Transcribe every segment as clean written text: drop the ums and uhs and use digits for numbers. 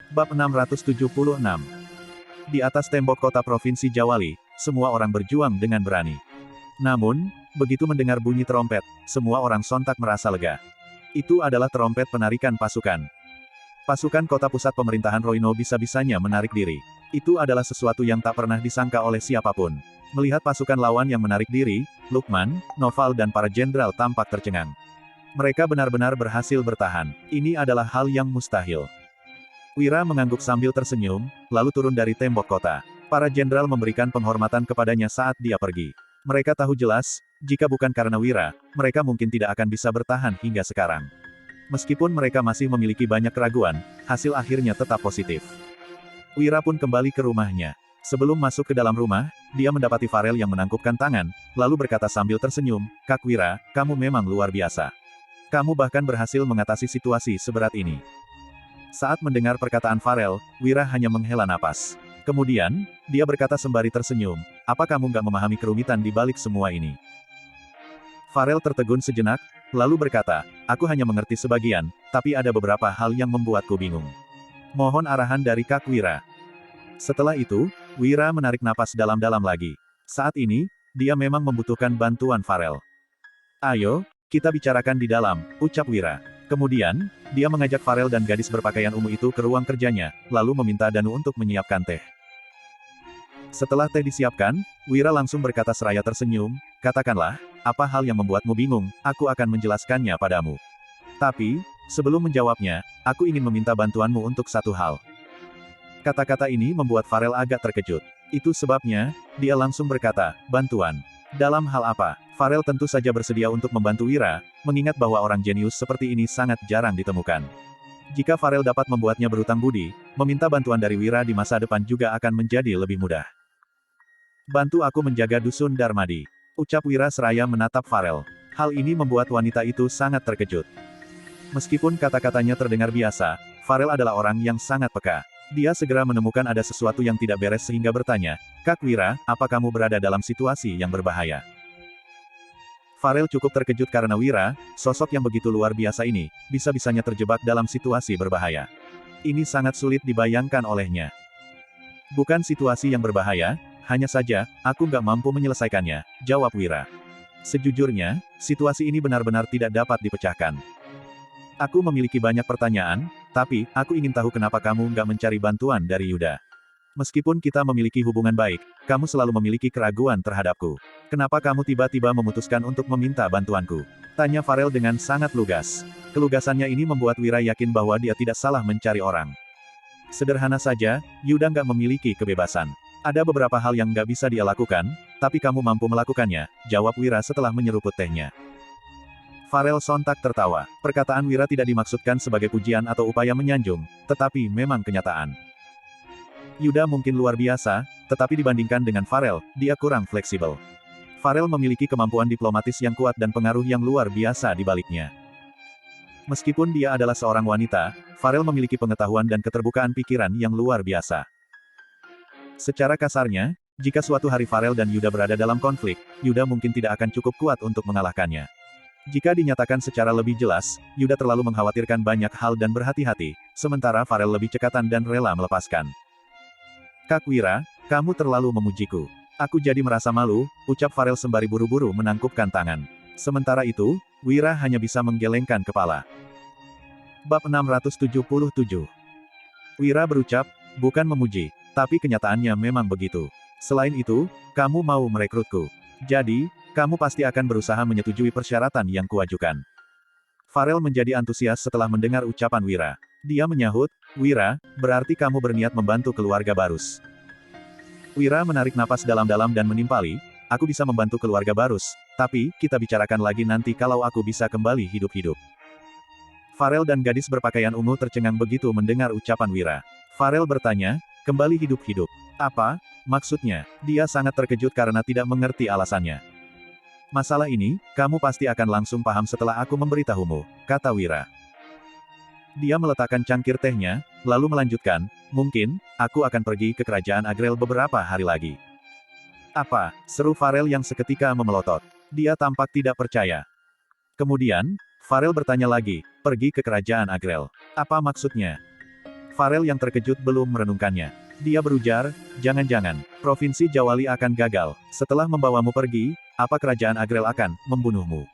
Bab 676. Di atas tembok kota provinsi Jawali, semua orang berjuang dengan berani. Namun, begitu mendengar bunyi trompet, semua orang sontak merasa lega. Itu adalah trompet penarikan pasukan. Pasukan kota pusat pemerintahan Roino bisa-bisanya menarik diri. Itu adalah sesuatu yang tak pernah disangka oleh siapapun. Melihat pasukan lawan yang menarik diri, Lukman, Noval dan para jenderal tampak tercengang. Mereka benar-benar berhasil bertahan. Ini adalah hal yang mustahil. Wira mengangguk sambil tersenyum, lalu turun dari tembok kota. Para jenderal memberikan penghormatan kepadanya saat dia pergi. Mereka tahu jelas, jika bukan karena Wira, mereka mungkin tidak akan bisa bertahan hingga sekarang. Meskipun mereka masih memiliki banyak keraguan, hasil akhirnya tetap positif. Wira pun kembali ke rumahnya. Sebelum masuk ke dalam rumah, dia mendapati Farel yang menangkupkan tangan, lalu berkata sambil tersenyum, "Kak Wira, kamu memang luar biasa. Kamu bahkan berhasil mengatasi situasi seberat ini." Saat mendengar perkataan Farel, Wira hanya menghela napas. Kemudian, dia berkata sembari tersenyum, "Apa kamu nggak memahami kerumitan di balik semua ini?" Farel tertegun sejenak, lalu berkata, "Aku hanya mengerti sebagian, tapi ada beberapa hal yang membuatku bingung. Mohon arahan dari Kak Wira." Setelah itu, Wira menarik napas dalam-dalam lagi. Saat ini, dia memang membutuhkan bantuan Farel. "Ayo, kita bicarakan di dalam," ucap Wira. Kemudian, dia mengajak Farel dan gadis berpakaian ungu itu ke ruang kerjanya, lalu meminta Danu untuk menyiapkan teh. Setelah teh disiapkan, Wira langsung berkata seraya tersenyum, "Katakanlah, apa hal yang membuatmu bingung, aku akan menjelaskannya padamu. Tapi, sebelum menjawabnya, aku ingin meminta bantuanmu untuk satu hal." Kata-kata ini membuat Farel agak terkejut. Itu sebabnya, dia langsung berkata, "Bantuan. Dalam hal apa?" Farel tentu saja bersedia untuk membantu Wira, mengingat bahwa orang jenius seperti ini sangat jarang ditemukan. Jika Farel dapat membuatnya berutang budi, meminta bantuan dari Wira di masa depan juga akan menjadi lebih mudah. "Bantu aku menjaga dusun Darmadi," ucap Wira seraya menatap Farel. Hal ini membuat wanita itu sangat terkejut. Meskipun kata-katanya terdengar biasa, Farel adalah orang yang sangat peka. Dia segera menemukan ada sesuatu yang tidak beres sehingga bertanya, "Kak Wira, apa kamu berada dalam situasi yang berbahaya?" Farel cukup terkejut karena Wira, sosok yang begitu luar biasa ini, bisa-bisanya terjebak dalam situasi berbahaya. Ini sangat sulit dibayangkan olehnya. "Bukan situasi yang berbahaya, hanya saja, aku nggak mampu menyelesaikannya," jawab Wira. "Sejujurnya, situasi ini benar-benar tidak dapat dipecahkan. Aku memiliki banyak pertanyaan, tapi, aku ingin tahu kenapa kamu nggak mencari bantuan dari Yuda. Meskipun kita memiliki hubungan baik, kamu selalu memiliki keraguan terhadapku. Kenapa kamu tiba-tiba memutuskan untuk meminta bantuanku?" Tanya Farel dengan sangat lugas. Kelugasannya ini membuat Wira yakin bahwa dia tidak salah mencari orang. "Sederhana saja, Yuda nggak memiliki kebebasan. Ada beberapa hal yang nggak bisa dia lakukan, tapi kamu mampu melakukannya," jawab Wira setelah menyeruput tehnya. Farel sontak tertawa. Perkataan Wira tidak dimaksudkan sebagai pujian atau upaya menyanjung, tetapi memang kenyataan. Yuda mungkin luar biasa, tetapi dibandingkan dengan Farel, dia kurang fleksibel. Farel memiliki kemampuan diplomatis yang kuat dan pengaruh yang luar biasa di baliknya. Meskipun dia adalah seorang wanita, Farel memiliki pengetahuan dan keterbukaan pikiran yang luar biasa. Secara kasarnya, jika suatu hari Farel dan Yuda berada dalam konflik, Yuda mungkin tidak akan cukup kuat untuk mengalahkannya. Jika dinyatakan secara lebih jelas, Yuda terlalu mengkhawatirkan banyak hal dan berhati-hati, sementara Farel lebih cekatan dan rela melepaskan. "Kak Wira, kamu terlalu memujiku. Aku jadi merasa malu," ucap Farel sembari buru-buru menangkupkan tangan. Sementara itu, Wira hanya bisa menggelengkan kepala. Bab 677. Wira berucap, "Bukan memuji, tapi kenyataannya memang begitu. Selain itu, kamu mau merekrutku. Jadi, kamu pasti akan berusaha menyetujui persyaratan yang kuajukan." Farel menjadi antusias setelah mendengar ucapan Wira. Dia menyahut, "Wira, berarti kamu berniat membantu keluarga Barus." Wira menarik napas dalam-dalam dan menimpali, "Aku bisa membantu keluarga Barus, tapi, kita bicarakan lagi nanti kalau aku bisa kembali hidup-hidup." Farel dan gadis berpakaian ungu tercengang begitu mendengar ucapan Wira. Farel bertanya, "Kembali hidup-hidup? Apa maksudnya?" Dia sangat terkejut karena tidak mengerti alasannya. "Masalah ini, kamu pasti akan langsung paham setelah aku memberitahumu," kata Wira. Dia meletakkan cangkir tehnya, lalu melanjutkan, "Mungkin, aku akan pergi ke kerajaan Agrel beberapa hari lagi." "Apa?" seru Farel yang seketika memelotot. Dia tampak tidak percaya. Kemudian, Farel bertanya lagi, "Pergi ke kerajaan Agrel. Apa maksudnya?" Farel yang terkejut belum merenungkannya. Dia berujar, jangan-jangan, Provinsi Jawali akan gagal. Setelah membawamu pergi, apa kerajaan Agrel akan membunuhmu?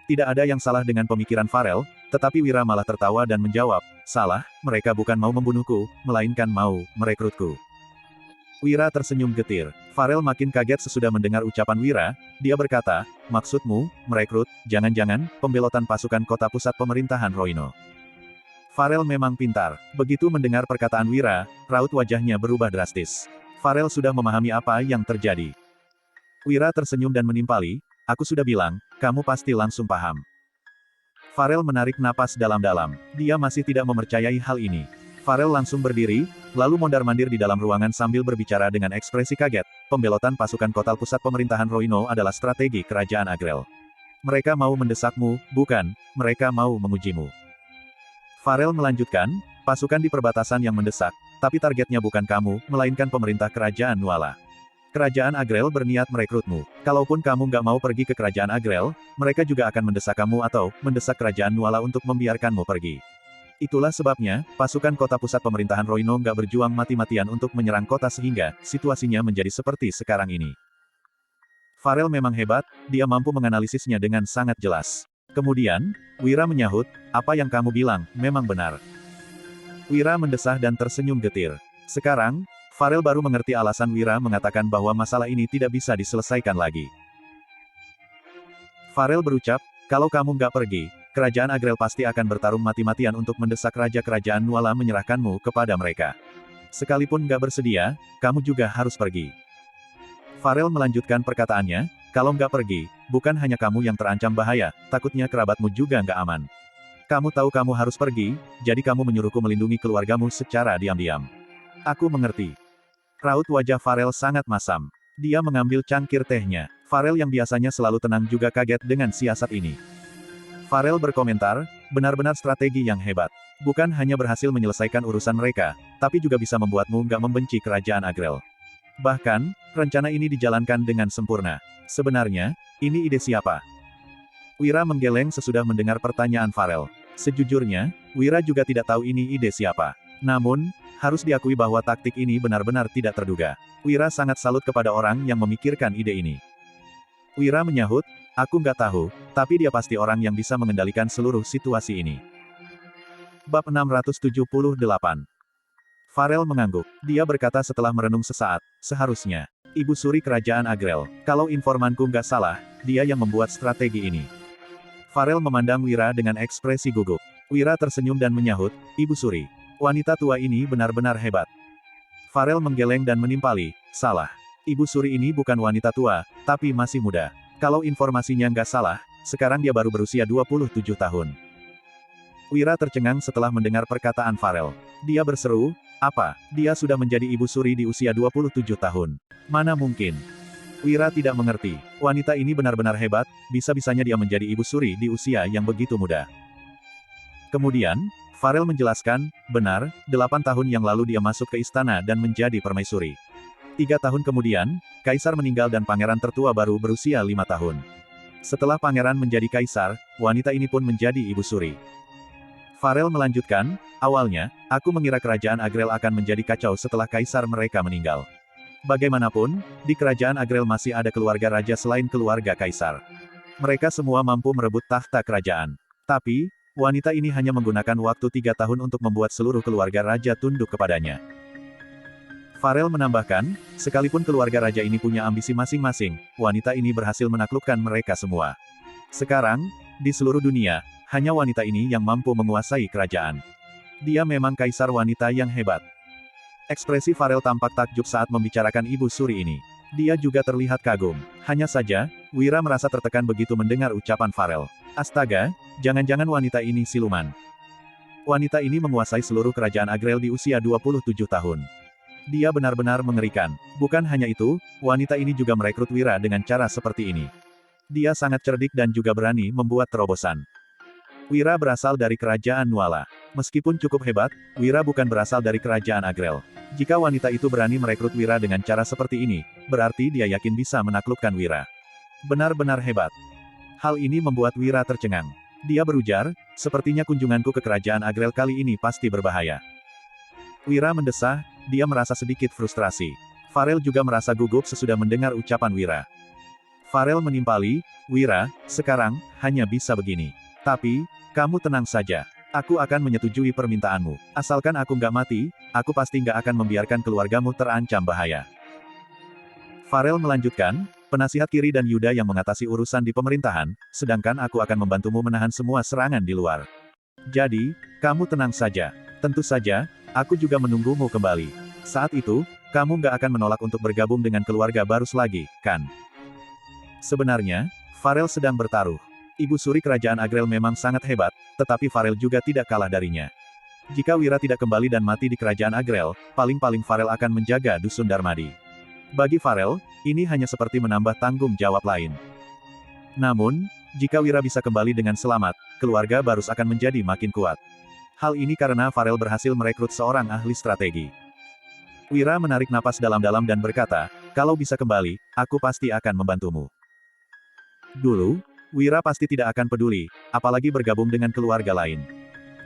Tidak ada yang salah dengan pemikiran Farel, tetapi Wira malah tertawa dan menjawab, salah, mereka bukan mau membunuhku, melainkan mau merekrutku. Wira tersenyum getir. Farel makin kaget sesudah mendengar ucapan Wira, dia berkata, maksudmu, merekrut, jangan-jangan, pembelotan pasukan kota pusat pemerintahan Roino. Farel memang pintar. Begitu mendengar perkataan Wira, raut wajahnya berubah drastis. Farel sudah memahami apa yang terjadi. Wira tersenyum dan menimpali, aku sudah bilang, kamu pasti langsung paham. Farel menarik napas dalam-dalam. Dia masih tidak mempercayai hal ini. Farel langsung berdiri, lalu mondar-mandir di dalam ruangan sambil berbicara dengan ekspresi kaget. Pembelotan pasukan kota pusat pemerintahan Roino adalah strategi kerajaan Agrel. Mereka mau mendesakmu, bukan, mereka mau mengujimu. Farel melanjutkan, pasukan di perbatasan yang mendesak, tapi targetnya bukan kamu, melainkan pemerintah kerajaan Nuala. Kerajaan Agrel berniat merekrutmu. Kalaupun kamu nggak mau pergi ke kerajaan Agrel, mereka juga akan mendesak kamu atau mendesak kerajaan Nuala untuk membiarkanmu pergi. Itulah sebabnya, pasukan kota pusat pemerintahan Roino nggak berjuang mati-matian untuk menyerang kota sehingga, situasinya menjadi seperti sekarang ini. Farel memang hebat, dia mampu menganalisisnya dengan sangat jelas. Kemudian, Wira menyahut, apa yang kamu bilang, memang benar. Wira mendesah dan tersenyum getir. Sekarang, Farel baru mengerti alasan Wira mengatakan bahwa masalah ini tidak bisa diselesaikan lagi. Farel berucap, kalau kamu nggak pergi, kerajaan Agrel pasti akan bertarung mati-matian untuk mendesak raja kerajaan Nuala menyerahkanmu kepada mereka. Sekalipun nggak bersedia, kamu juga harus pergi. Farel melanjutkan perkataannya, kalau nggak pergi, bukan hanya kamu yang terancam bahaya, takutnya kerabatmu juga nggak aman. Kamu tahu kamu harus pergi, jadi kamu menyuruhku melindungi keluargamu secara diam-diam. Aku mengerti. Raut wajah Farel sangat masam. Dia mengambil cangkir tehnya. Farel yang biasanya selalu tenang juga kaget dengan siasat ini. Farel berkomentar, benar-benar strategi yang hebat. Bukan hanya berhasil menyelesaikan urusan mereka, tapi juga bisa membuatmu nggak membenci kerajaan Agrel. Bahkan, rencana ini dijalankan dengan sempurna. Sebenarnya, ini ide siapa? Wira menggeleng sesudah mendengar pertanyaan Farel. Sejujurnya, Wira juga tidak tahu ini ide siapa. Namun, harus diakui bahwa taktik ini benar-benar tidak terduga. Wira sangat salut kepada orang yang memikirkan ide ini. Wira menyahut, aku nggak tahu, tapi dia pasti orang yang bisa mengendalikan seluruh situasi ini. Bab 678. Farel mengangguk. Dia berkata setelah merenung sesaat, seharusnya. Ibu Suri kerajaan Agrel, kalau informanku nggak salah, dia yang membuat strategi ini. Farel memandang Wira dengan ekspresi gugup. Wira tersenyum dan menyahut, Ibu Suri. Wanita tua ini benar-benar hebat. Farel menggeleng dan menimpali, salah. Ibu Suri ini bukan wanita tua, tapi masih muda. Kalau informasinya nggak salah, sekarang dia baru berusia 27 tahun. Wira tercengang setelah mendengar perkataan Farel. Dia berseru, apa, dia sudah menjadi Ibu Suri di usia 27 tahun? Mana mungkin? Wira tidak mengerti. Wanita ini benar-benar hebat, bisa-bisanya dia menjadi Ibu Suri di usia yang begitu muda. Kemudian, Farel menjelaskan, benar, 8 tahun yang lalu dia masuk ke istana dan menjadi permaisuri. 3 tahun kemudian, Kaisar meninggal dan pangeran tertua baru berusia 5 tahun. Setelah pangeran menjadi kaisar, wanita ini pun menjadi Ibu Suri. Farel melanjutkan, awalnya, aku mengira kerajaan Agrel akan menjadi kacau setelah kaisar mereka meninggal. Bagaimanapun, di kerajaan Agrel masih ada keluarga raja selain keluarga kaisar. Mereka semua mampu merebut tahta kerajaan. Tapi, wanita ini hanya menggunakan waktu 3 tahun untuk membuat seluruh keluarga raja tunduk kepadanya. Farel menambahkan, sekalipun keluarga raja ini punya ambisi masing-masing, wanita ini berhasil menaklukkan mereka semua. Sekarang, di seluruh dunia, hanya wanita ini yang mampu menguasai kerajaan. Dia memang kaisar wanita yang hebat. Ekspresi Farel tampak takjub saat membicarakan Ibu Suri ini. Dia juga terlihat kagum. Hanya saja, Wira merasa tertekan begitu mendengar ucapan Farel. Astaga, jangan-jangan wanita ini siluman. Wanita ini menguasai seluruh kerajaan Agrel di usia 27 tahun. Dia benar-benar mengerikan. Bukan hanya itu, wanita ini juga merekrut Wira dengan cara seperti ini. Dia sangat cerdik dan juga berani membuat terobosan. Wira berasal dari kerajaan Nuala. Meskipun cukup hebat, Wira bukan berasal dari kerajaan Agrel. Jika wanita itu berani merekrut Wira dengan cara seperti ini, berarti dia yakin bisa menaklukkan Wira. Benar-benar hebat. Hal ini membuat Wira tercengang. Dia berujar, sepertinya kunjunganku ke kerajaan Agrel kali ini pasti berbahaya. Wira mendesah, dia merasa sedikit frustrasi. Farel juga merasa gugup sesudah mendengar ucapan Wira. Farel menimpali, Wira, sekarang, hanya bisa begini. Tapi, kamu tenang saja. Aku akan menyetujui permintaanmu. Asalkan aku nggak mati, aku pasti nggak akan membiarkan keluargamu terancam bahaya. Farel melanjutkan, penasihat Kiri dan Yuda yang mengatasi urusan di pemerintahan, sedangkan aku akan membantumu menahan semua serangan di luar. Jadi, kamu tenang saja. Tentu saja, aku juga menunggumu kembali. Saat itu, kamu nggak akan menolak untuk bergabung dengan keluarga Barus lagi, kan? Sebenarnya, Farel sedang bertaruh. Ibu suri kerajaan Agrel memang sangat hebat, tetapi Farel juga tidak kalah darinya. Jika Wira tidak kembali dan mati di kerajaan Agrel, paling-paling Farel akan menjaga dusun Darmadi. Bagi Farel, ini hanya seperti menambah tanggung jawab lain. Namun, jika Wira bisa kembali dengan selamat, keluarga Barus akan menjadi makin kuat. Hal ini karena Farel berhasil merekrut seorang ahli strategi. Wira menarik napas dalam-dalam dan berkata, kalau bisa kembali, aku pasti akan membantumu. Dulu, Wira pasti tidak akan peduli, apalagi bergabung dengan keluarga lain.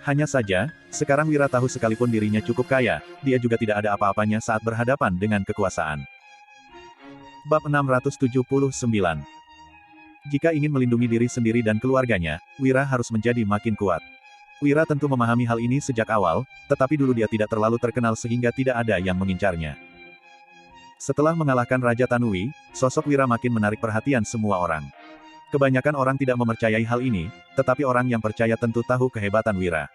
Hanya saja, sekarang Wira tahu sekalipun dirinya cukup kaya, dia juga tidak ada apa-apanya saat berhadapan dengan kekuasaan. Bab 679. Jika ingin melindungi diri sendiri dan keluarganya, Wira harus menjadi makin kuat. Wira tentu memahami hal ini sejak awal, tetapi dulu dia tidak terlalu terkenal sehingga tidak ada yang mengincarnya. Setelah mengalahkan Raja Tanui, sosok Wira makin menarik perhatian semua orang. Kebanyakan orang tidak mempercayai hal ini, tetapi orang yang percaya tentu tahu kehebatan Wira.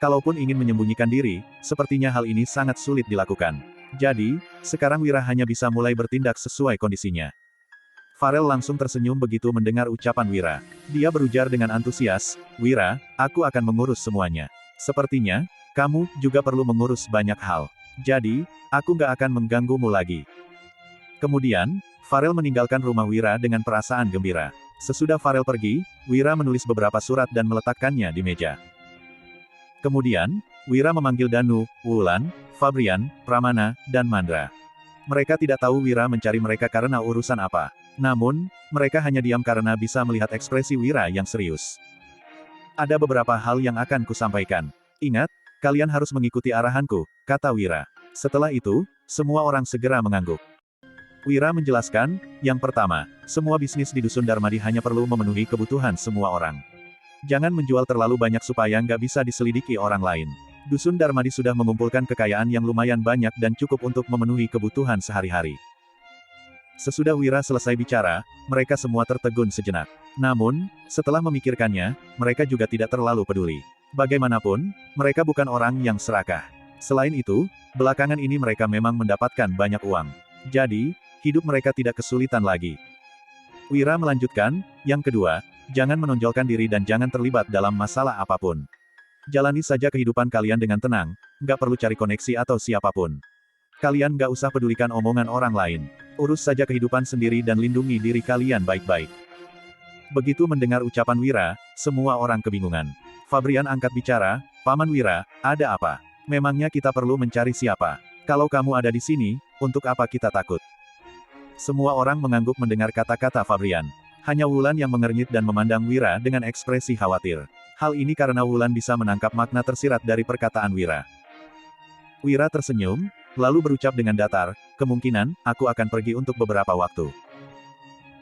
Kalaupun ingin menyembunyikan diri, sepertinya hal ini sangat sulit dilakukan. Jadi, sekarang Wira hanya bisa mulai bertindak sesuai kondisinya. Farel langsung tersenyum begitu mendengar ucapan Wira. Dia berujar dengan antusias, Wira, aku akan mengurus semuanya. Sepertinya, kamu juga perlu mengurus banyak hal. Jadi, aku nggak akan mengganggumu lagi. Kemudian, Farel meninggalkan rumah Wira dengan perasaan gembira. Sesudah Farel pergi, Wira menulis beberapa surat dan meletakkannya di meja. Kemudian, Wira memanggil Danu, Wulan, Fabrian, Pramana, dan Mandra. Mereka tidak tahu Wira mencari mereka karena urusan apa. Namun, mereka hanya diam karena bisa melihat ekspresi Wira yang serius. Ada beberapa hal yang akan kusampaikan. Ingat, kalian harus mengikuti arahanku, kata Wira. Setelah itu, semua orang segera mengangguk. Wira menjelaskan, yang pertama, semua bisnis di Dusun Darmadi hanya perlu memenuhi kebutuhan semua orang. Jangan menjual terlalu banyak supaya nggak bisa diselidiki orang lain. Dusun Darmadi sudah mengumpulkan kekayaan yang lumayan banyak dan cukup untuk memenuhi kebutuhan sehari-hari. Sesudah Wira selesai bicara, mereka semua tertegun sejenak. Namun, setelah memikirkannya, mereka juga tidak terlalu peduli. Bagaimanapun, mereka bukan orang yang serakah. Selain itu, belakangan ini mereka memang mendapatkan banyak uang. Jadi, hidup mereka tidak kesulitan lagi. Wira melanjutkan, yang kedua, jangan menonjolkan diri dan jangan terlibat dalam masalah apapun. Jalani saja kehidupan kalian dengan tenang, nggak perlu cari koneksi atau siapapun. Kalian nggak usah pedulikan omongan orang lain. Urus saja kehidupan sendiri dan lindungi diri kalian baik-baik. Begitu mendengar ucapan Wira, semua orang kebingungan. Fabrian angkat bicara, Paman Wira, ada apa? Memangnya kita perlu mencari siapa? Kalau kamu ada di sini, untuk apa kita takut? Semua orang mengangguk mendengar kata-kata Fabrian. Hanya Wulan yang mengernyit dan memandang Wira dengan ekspresi khawatir. Hal ini karena Wulan bisa menangkap makna tersirat dari perkataan Wira. Wira tersenyum, lalu berucap dengan datar, kemungkinan, aku akan pergi untuk beberapa waktu.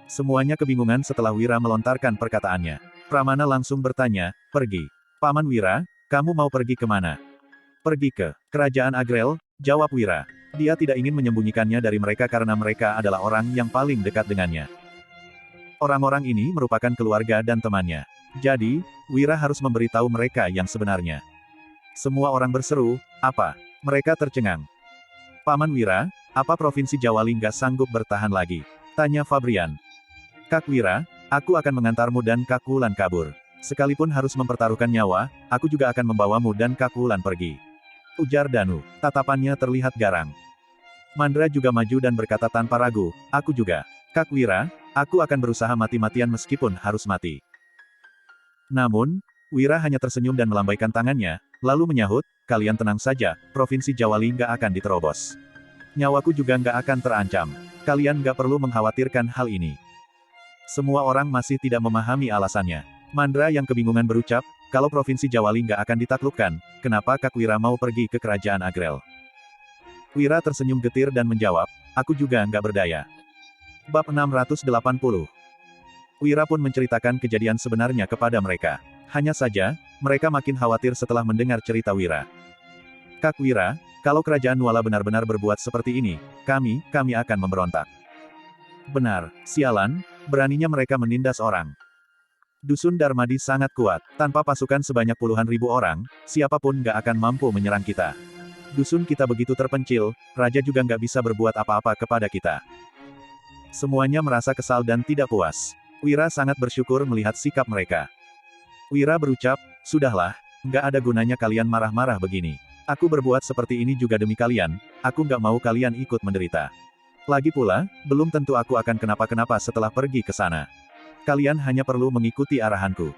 Semuanya kebingungan setelah Wira melontarkan perkataannya. Pramana langsung bertanya, pergi. Paman Wira, kamu mau pergi kemana? Pergi ke kerajaan Agrel, jawab Wira. Dia tidak ingin menyembunyikannya dari mereka karena mereka adalah orang yang paling dekat dengannya. Orang-orang ini merupakan keluarga dan temannya. Jadi, Wira harus memberitahu mereka yang sebenarnya. Semua orang berseru, apa? Mereka tercengang. Paman Wira, apa Provinsi Jawali nggak sanggup bertahan lagi? Tanya Fabrian. Kak Wira, aku akan mengantarmu dan Kak Wulan kabur. Sekalipun harus mempertaruhkan nyawa, aku juga akan membawamu dan Kak Wulan pergi. Ujar Danu. Tatapannya terlihat garang. Mandra juga maju dan berkata tanpa ragu, aku juga. Kak Wira, aku akan berusaha mati-matian meskipun harus mati. Namun, Wira hanya tersenyum dan melambaikan tangannya, lalu menyahut, kalian tenang saja, Provinsi Jawali nggak akan diterobos. Nyawaku juga nggak akan terancam. Kalian nggak perlu mengkhawatirkan hal ini. Semua orang masih tidak memahami alasannya. Mandra yang kebingungan berucap, kalau Provinsi Jawali nggak akan ditaklukkan, kenapa Kak Wira mau pergi ke Kerajaan Agrel? Wira tersenyum getir dan menjawab, aku juga nggak berdaya. Bab 680. Wira pun menceritakan kejadian sebenarnya kepada mereka. Hanya saja, mereka makin khawatir setelah mendengar cerita Wira. Kak Wira, kalau Kerajaan Nuala benar-benar berbuat seperti ini, kami akan memberontak. Benar, sialan, beraninya mereka menindas orang. Dusun Darmadi sangat kuat, tanpa pasukan sebanyak puluhan ribu orang, siapapun nggak akan mampu menyerang kita. Dusun kita begitu terpencil, raja juga nggak bisa berbuat apa-apa kepada kita. Semuanya merasa kesal dan tidak puas. Wira sangat bersyukur melihat sikap mereka. Wira berucap, sudahlah, nggak ada gunanya kalian marah-marah begini. Aku berbuat seperti ini juga demi kalian, aku nggak mau kalian ikut menderita. Lagi pula, belum tentu aku akan kenapa-kenapa setelah pergi ke sana. Kalian hanya perlu mengikuti arahanku.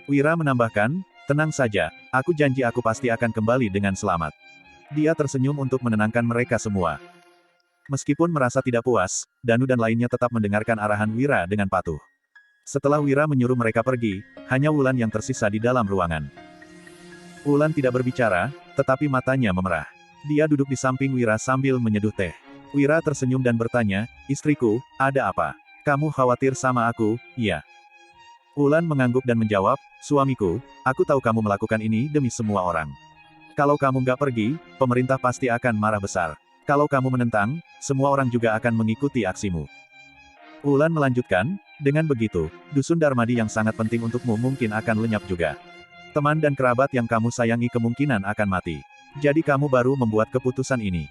Wira menambahkan, tenang saja, aku janji aku pasti akan kembali dengan selamat. Dia tersenyum untuk menenangkan mereka semua. Meskipun merasa tidak puas, Danu dan lainnya tetap mendengarkan arahan Wira dengan patuh. Setelah Wira menyuruh mereka pergi, hanya Wulan yang tersisa di dalam ruangan. Wulan tidak berbicara, tetapi matanya memerah. Dia duduk di samping Wira sambil menyeduh teh. Wira tersenyum dan bertanya, istriku, ada apa? Kamu khawatir sama aku, iya? Wulan mengangguk dan menjawab, suamiku, aku tahu kamu melakukan ini demi semua orang. Kalau kamu nggak pergi, pemerintah pasti akan marah besar. Kalau kamu menentang, semua orang juga akan mengikuti aksimu. Wulan melanjutkan, dengan begitu, Dusun Darmadi yang sangat penting untukmu mungkin akan lenyap juga. Teman dan kerabat yang kamu sayangi kemungkinan akan mati. Jadi kamu baru membuat keputusan ini.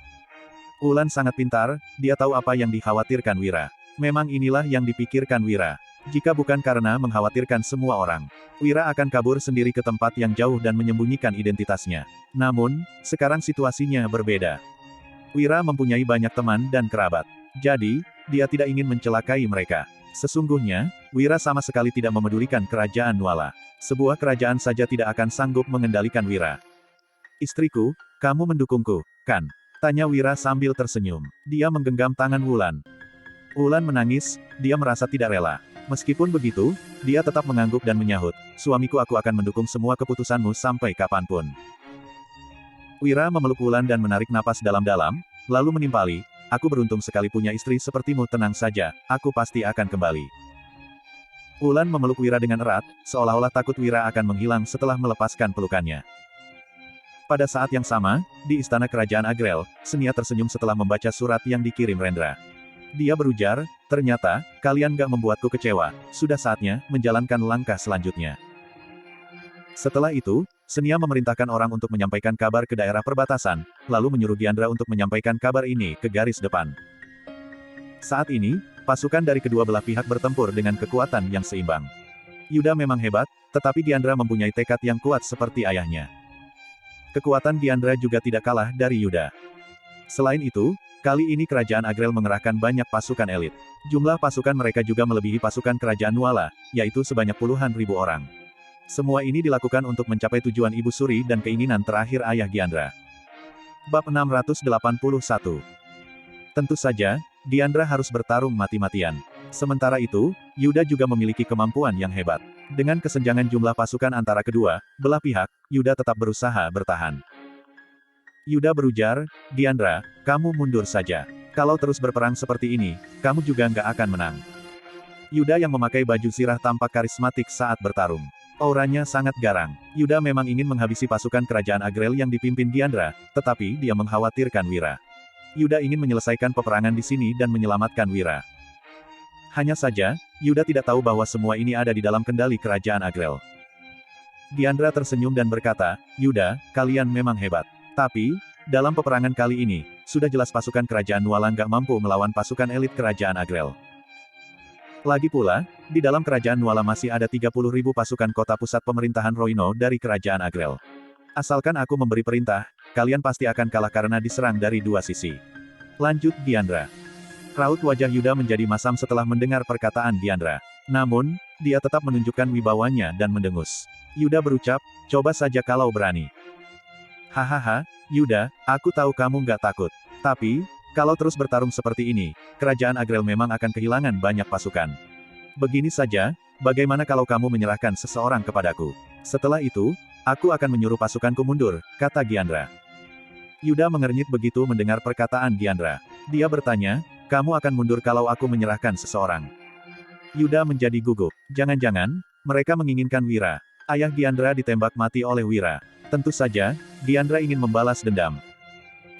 Wulan sangat pintar, dia tahu apa yang dikhawatirkan Wira. Memang inilah yang dipikirkan Wira. Jika bukan karena mengkhawatirkan semua orang, Wira akan kabur sendiri ke tempat yang jauh dan menyembunyikan identitasnya. Namun, sekarang situasinya berbeda. Wira mempunyai banyak teman dan kerabat. Jadi, dia tidak ingin mencelakai mereka. Sesungguhnya, Wira sama sekali tidak memedulikan Kerajaan Nuala. Sebuah kerajaan saja tidak akan sanggup mengendalikan Wira. Istriku, kamu mendukungku, kan? Tanya Wira sambil tersenyum. Dia menggenggam tangan Wulan. Wulan menangis, dia merasa tidak rela. Meskipun begitu, dia tetap mengangguk dan menyahut, suamiku aku akan mendukung semua keputusanmu sampai kapanpun. Wira memeluk Wulan dan menarik napas dalam-dalam, lalu menimpali, aku beruntung sekali punya istri sepertimu, tenang saja, aku pasti akan kembali. Wulan memeluk Wira dengan erat, seolah-olah takut Wira akan menghilang setelah melepaskan pelukannya. Pada saat yang sama, di istana kerajaan Agrel, Senia tersenyum setelah membaca surat yang dikirim Rendra. Dia berujar, ternyata, kalian gak membuatku kecewa, sudah saatnya, menjalankan langkah selanjutnya. Setelah itu, Senia memerintahkan orang untuk menyampaikan kabar ke daerah perbatasan, lalu menyuruh Diandra untuk menyampaikan kabar ini ke garis depan. Saat ini, pasukan dari kedua belah pihak bertempur dengan kekuatan yang seimbang. Yuda memang hebat, tetapi Diandra mempunyai tekad yang kuat seperti ayahnya. Kekuatan Diandra juga tidak kalah dari Yuda. Selain itu, kali ini Kerajaan Agrel mengerahkan banyak pasukan elit. Jumlah pasukan mereka juga melebihi pasukan Kerajaan Nuala, yaitu sebanyak puluhan ribu orang. Semua ini dilakukan untuk mencapai tujuan Ibu Suri dan keinginan terakhir ayah Diandra. Bab 681. Tentu saja, Diandra harus bertarung mati-matian. Sementara itu, Yuda juga memiliki kemampuan yang hebat. Dengan kesenjangan jumlah pasukan antara kedua belah pihak, Yuda tetap berusaha bertahan. Yuda berujar, Diandra, kamu mundur saja. Kalau terus berperang seperti ini, kamu juga nggak akan menang. Yuda yang memakai baju zirah tampak karismatik saat bertarung. Auranya sangat garang. Yuda memang ingin menghabisi pasukan kerajaan Agrel yang dipimpin Diandra, tetapi dia mengkhawatirkan Wira. Yuda ingin menyelesaikan peperangan di sini dan menyelamatkan Wira. Hanya saja, Yuda tidak tahu bahwa semua ini ada di dalam kendali kerajaan Agrel. Diandra tersenyum dan berkata, Yuda, kalian memang hebat. Tapi, dalam peperangan kali ini, sudah jelas pasukan kerajaan Nuala nggak mampu melawan pasukan elit kerajaan Agrel. Lagi pula, di dalam kerajaan Nuala masih ada 30.000 pasukan kota pusat pemerintahan Roino dari kerajaan Agrel. Asalkan aku memberi perintah, kalian pasti akan kalah karena diserang dari dua sisi. Lanjut Diandra. Raut wajah Yuda menjadi masam setelah mendengar perkataan Diandra. Namun, dia tetap menunjukkan wibawanya dan mendengus. Yuda berucap, coba saja kalau berani. Hahaha, Yuda, aku tahu kamu nggak takut. Tapi, kalau terus bertarung seperti ini, kerajaan Agrel memang akan kehilangan banyak pasukan. Begini saja, bagaimana kalau kamu menyerahkan seseorang kepadaku? Setelah itu, aku akan menyuruh pasukanku mundur, kata Giandra. Yuda mengernyit begitu mendengar perkataan Giandra. Dia bertanya, kamu akan mundur kalau aku menyerahkan seseorang? Yuda menjadi gugup. Jangan-jangan, mereka menginginkan Wira. Ayah Giandra ditembak mati oleh Wira. Tentu saja, Giandra ingin membalas dendam.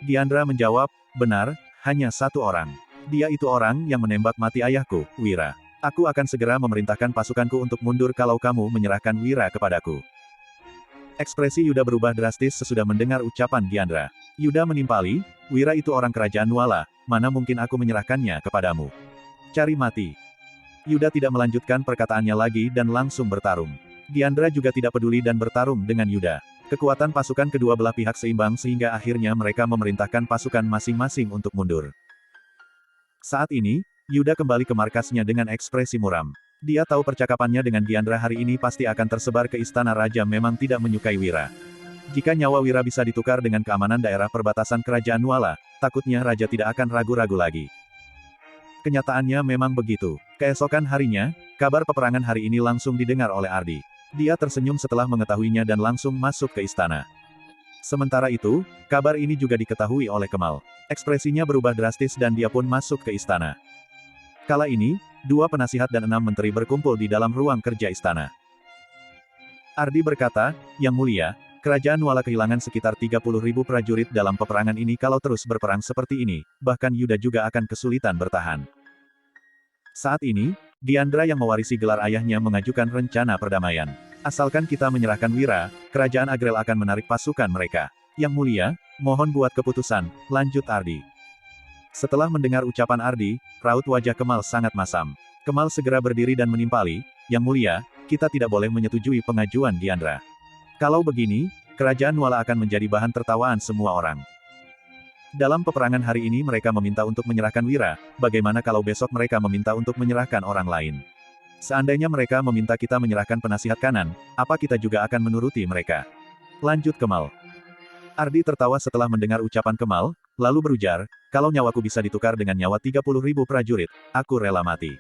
Giandra menjawab, benar, hanya satu orang. Dia itu orang yang menembak mati ayahku, Wira. Aku akan segera memerintahkan pasukanku untuk mundur kalau kamu menyerahkan Wira kepadaku. Ekspresi Yuda berubah drastis sesudah mendengar ucapan Giandra. Yuda menimpali, Wira itu orang kerajaan Nuala, mana mungkin aku menyerahkannya kepadamu. Cari mati. Yuda tidak melanjutkan perkataannya lagi dan langsung bertarung. Giandra juga tidak peduli dan bertarung dengan Yuda. Kekuatan pasukan kedua belah pihak seimbang sehingga akhirnya mereka memerintahkan pasukan masing-masing untuk mundur. Saat ini, Yuda kembali ke markasnya dengan ekspresi muram. Dia tahu percakapannya dengan Giandra hari ini pasti akan tersebar ke istana raja memang tidak menyukai Wira. Jika nyawa Wira bisa ditukar dengan keamanan daerah perbatasan kerajaan Nuala, takutnya raja tidak akan ragu-ragu lagi. Kenyataannya memang begitu. Keesokan harinya, kabar peperangan hari ini langsung didengar oleh Ardi. Dia tersenyum setelah mengetahuinya dan langsung masuk ke istana. Sementara itu, kabar ini juga diketahui oleh Kemal. Ekspresinya berubah drastis dan dia pun masuk ke istana. Kala ini, 2 penasihat dan 6 menteri berkumpul di dalam ruang kerja istana. Ardi berkata, Yang Mulia, kerajaan Nuala kehilangan sekitar 30.000 prajurit dalam peperangan ini kalau terus berperang seperti ini, bahkan Yuda juga akan kesulitan bertahan. Saat ini, Giandra yang mewarisi gelar ayahnya mengajukan rencana perdamaian. Asalkan kita menyerahkan Wira, kerajaan Agrel akan menarik pasukan mereka. Yang Mulia, mohon buat keputusan, lanjut Ardi. Setelah mendengar ucapan Ardi, raut wajah Kemal sangat masam. Kemal segera berdiri dan menimpali, Yang Mulia, kita tidak boleh menyetujui pengajuan Giandra. Kalau begini, kerajaan Nuala akan menjadi bahan tertawaan semua orang. Dalam peperangan hari ini mereka meminta untuk menyerahkan Wira, bagaimana kalau besok mereka meminta untuk menyerahkan orang lain? Seandainya mereka meminta kita menyerahkan penasihat kanan, apa kita juga akan menuruti mereka? Lanjut Kemal. Ardi tertawa setelah mendengar ucapan Kemal, lalu berujar, kalau nyawaku bisa ditukar dengan nyawa 30.000 prajurit, aku rela mati.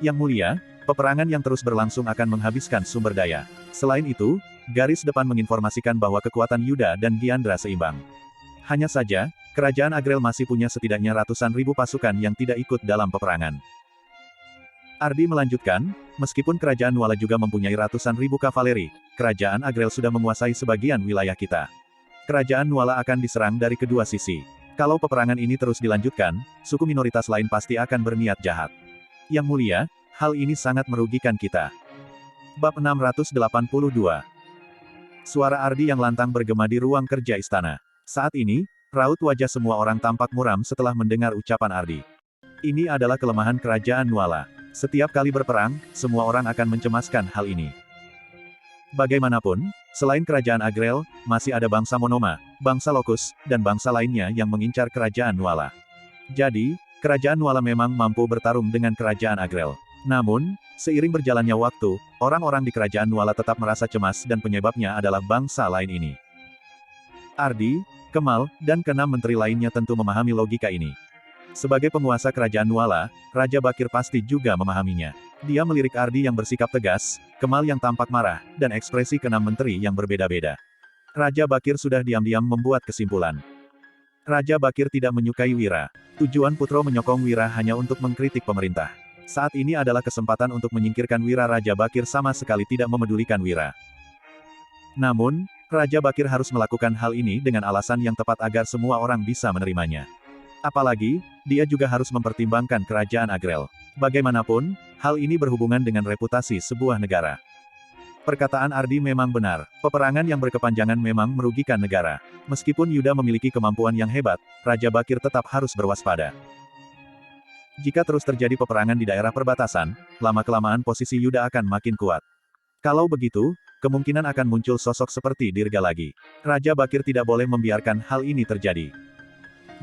Yang Mulia, peperangan yang terus berlangsung akan menghabiskan sumber daya. Selain itu, garis depan menginformasikan bahwa kekuatan Yuda dan Giandra seimbang. Hanya saja, kerajaan Agrel masih punya setidaknya ratusan ribu pasukan yang tidak ikut dalam peperangan. Ardi melanjutkan, meskipun kerajaan Nuala juga mempunyai ratusan ribu kavaleri, kerajaan Agrel sudah menguasai sebagian wilayah kita. Kerajaan Nuala akan diserang dari kedua sisi. Kalau peperangan ini terus dilanjutkan, suku minoritas lain pasti akan berniat jahat. Yang Mulia, hal ini sangat merugikan kita. Bab 682. Suara Ardi yang lantang bergema di ruang kerja istana. Saat ini, raut wajah semua orang tampak muram setelah mendengar ucapan Ardi. Ini adalah kelemahan kerajaan Nuala. Setiap kali berperang, semua orang akan mencemaskan hal ini. Bagaimanapun, selain kerajaan Agrel, masih ada bangsa Monoma, bangsa Lokus, dan bangsa lainnya yang mengincar kerajaan Nuala. Jadi, kerajaan Nuala memang mampu bertarung dengan kerajaan Agrel. Namun, seiring berjalannya waktu, orang-orang di kerajaan Nuala tetap merasa cemas dan penyebabnya adalah bangsa lain ini. Ardi, Kemal, dan ke-6 menteri lainnya tentu memahami logika ini. Sebagai penguasa kerajaan Nuala, Raja Bakir pasti juga memahaminya. Dia melirik Ardi yang bersikap tegas, Kemal yang tampak marah, dan ekspresi ke-6 menteri yang berbeda-beda. Raja Bakir sudah diam-diam membuat kesimpulan. Raja Bakir tidak menyukai Wira. Tujuan Putro menyokong Wira hanya untuk mengkritik pemerintah. Saat ini adalah kesempatan untuk menyingkirkan Wira. Raja Bakir sama sekali tidak memedulikan Wira. Namun, Raja Bakir harus melakukan hal ini dengan alasan yang tepat agar semua orang bisa menerimanya. Apalagi, dia juga harus mempertimbangkan kerajaan Agrel. Bagaimanapun, hal ini berhubungan dengan reputasi sebuah negara. Perkataan Ardi memang benar, peperangan yang berkepanjangan memang merugikan negara. Meskipun Yuda memiliki kemampuan yang hebat, Raja Bakir tetap harus berwaspada. Jika terus terjadi peperangan di daerah perbatasan, lama-kelamaan posisi Yuda akan makin kuat. Kalau begitu, kemungkinan akan muncul sosok seperti Dirga lagi. Raja Bakir tidak boleh membiarkan hal ini terjadi.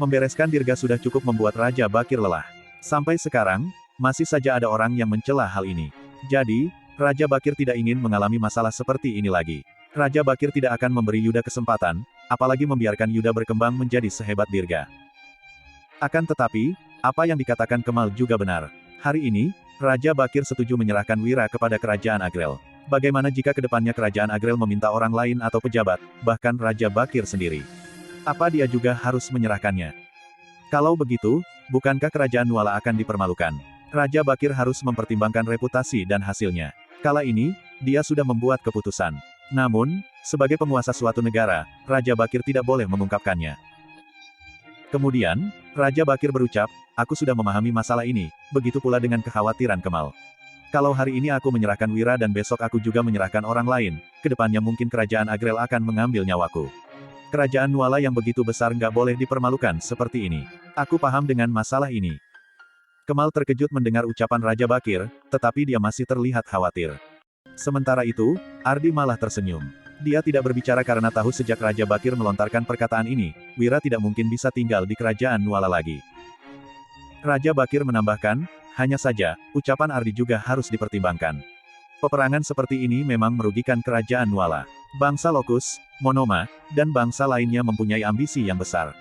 Membereskan Dirga sudah cukup membuat Raja Bakir lelah. Sampai sekarang, masih saja ada orang yang mencela hal ini. Jadi, Raja Bakir tidak ingin mengalami masalah seperti ini lagi. Raja Bakir tidak akan memberi Yuda kesempatan, apalagi membiarkan Yuda berkembang menjadi sehebat Dirga. Akan tetapi, apa yang dikatakan Kemal juga benar. Hari ini, Raja Bakir setuju menyerahkan Wira kepada Kerajaan Agrel. Bagaimana jika kedepannya Kerajaan Agrel meminta orang lain atau pejabat, bahkan Raja Bakir sendiri? Apa dia juga harus menyerahkannya? Kalau begitu, bukankah Kerajaan Nuala akan dipermalukan? Raja Bakir harus mempertimbangkan reputasi dan hasilnya. Kala ini, dia sudah membuat keputusan. Namun, sebagai penguasa suatu negara, Raja Bakir tidak boleh mengungkapkannya. Kemudian, Raja Bakir berucap, aku sudah memahami masalah ini, begitu pula dengan kekhawatiran Kemal. Kalau hari ini aku menyerahkan Wira dan besok aku juga menyerahkan orang lain, kedepannya mungkin Kerajaan Agrel akan mengambil nyawaku. Kerajaan Nuala yang begitu besar nggak boleh dipermalukan seperti ini. Aku paham dengan masalah ini. Kemal terkejut mendengar ucapan Raja Bakir, tetapi dia masih terlihat khawatir. Sementara itu, Ardi malah tersenyum. Dia tidak berbicara karena tahu sejak Raja Bakir melontarkan perkataan ini, Wira tidak mungkin bisa tinggal di Kerajaan Nuala lagi. Raja Bakir menambahkan, hanya saja, ucapan Ardi juga harus dipertimbangkan. Peperangan seperti ini memang merugikan Kerajaan Nuala. Bangsa Lokus, Monoma, dan bangsa lainnya mempunyai ambisi yang besar.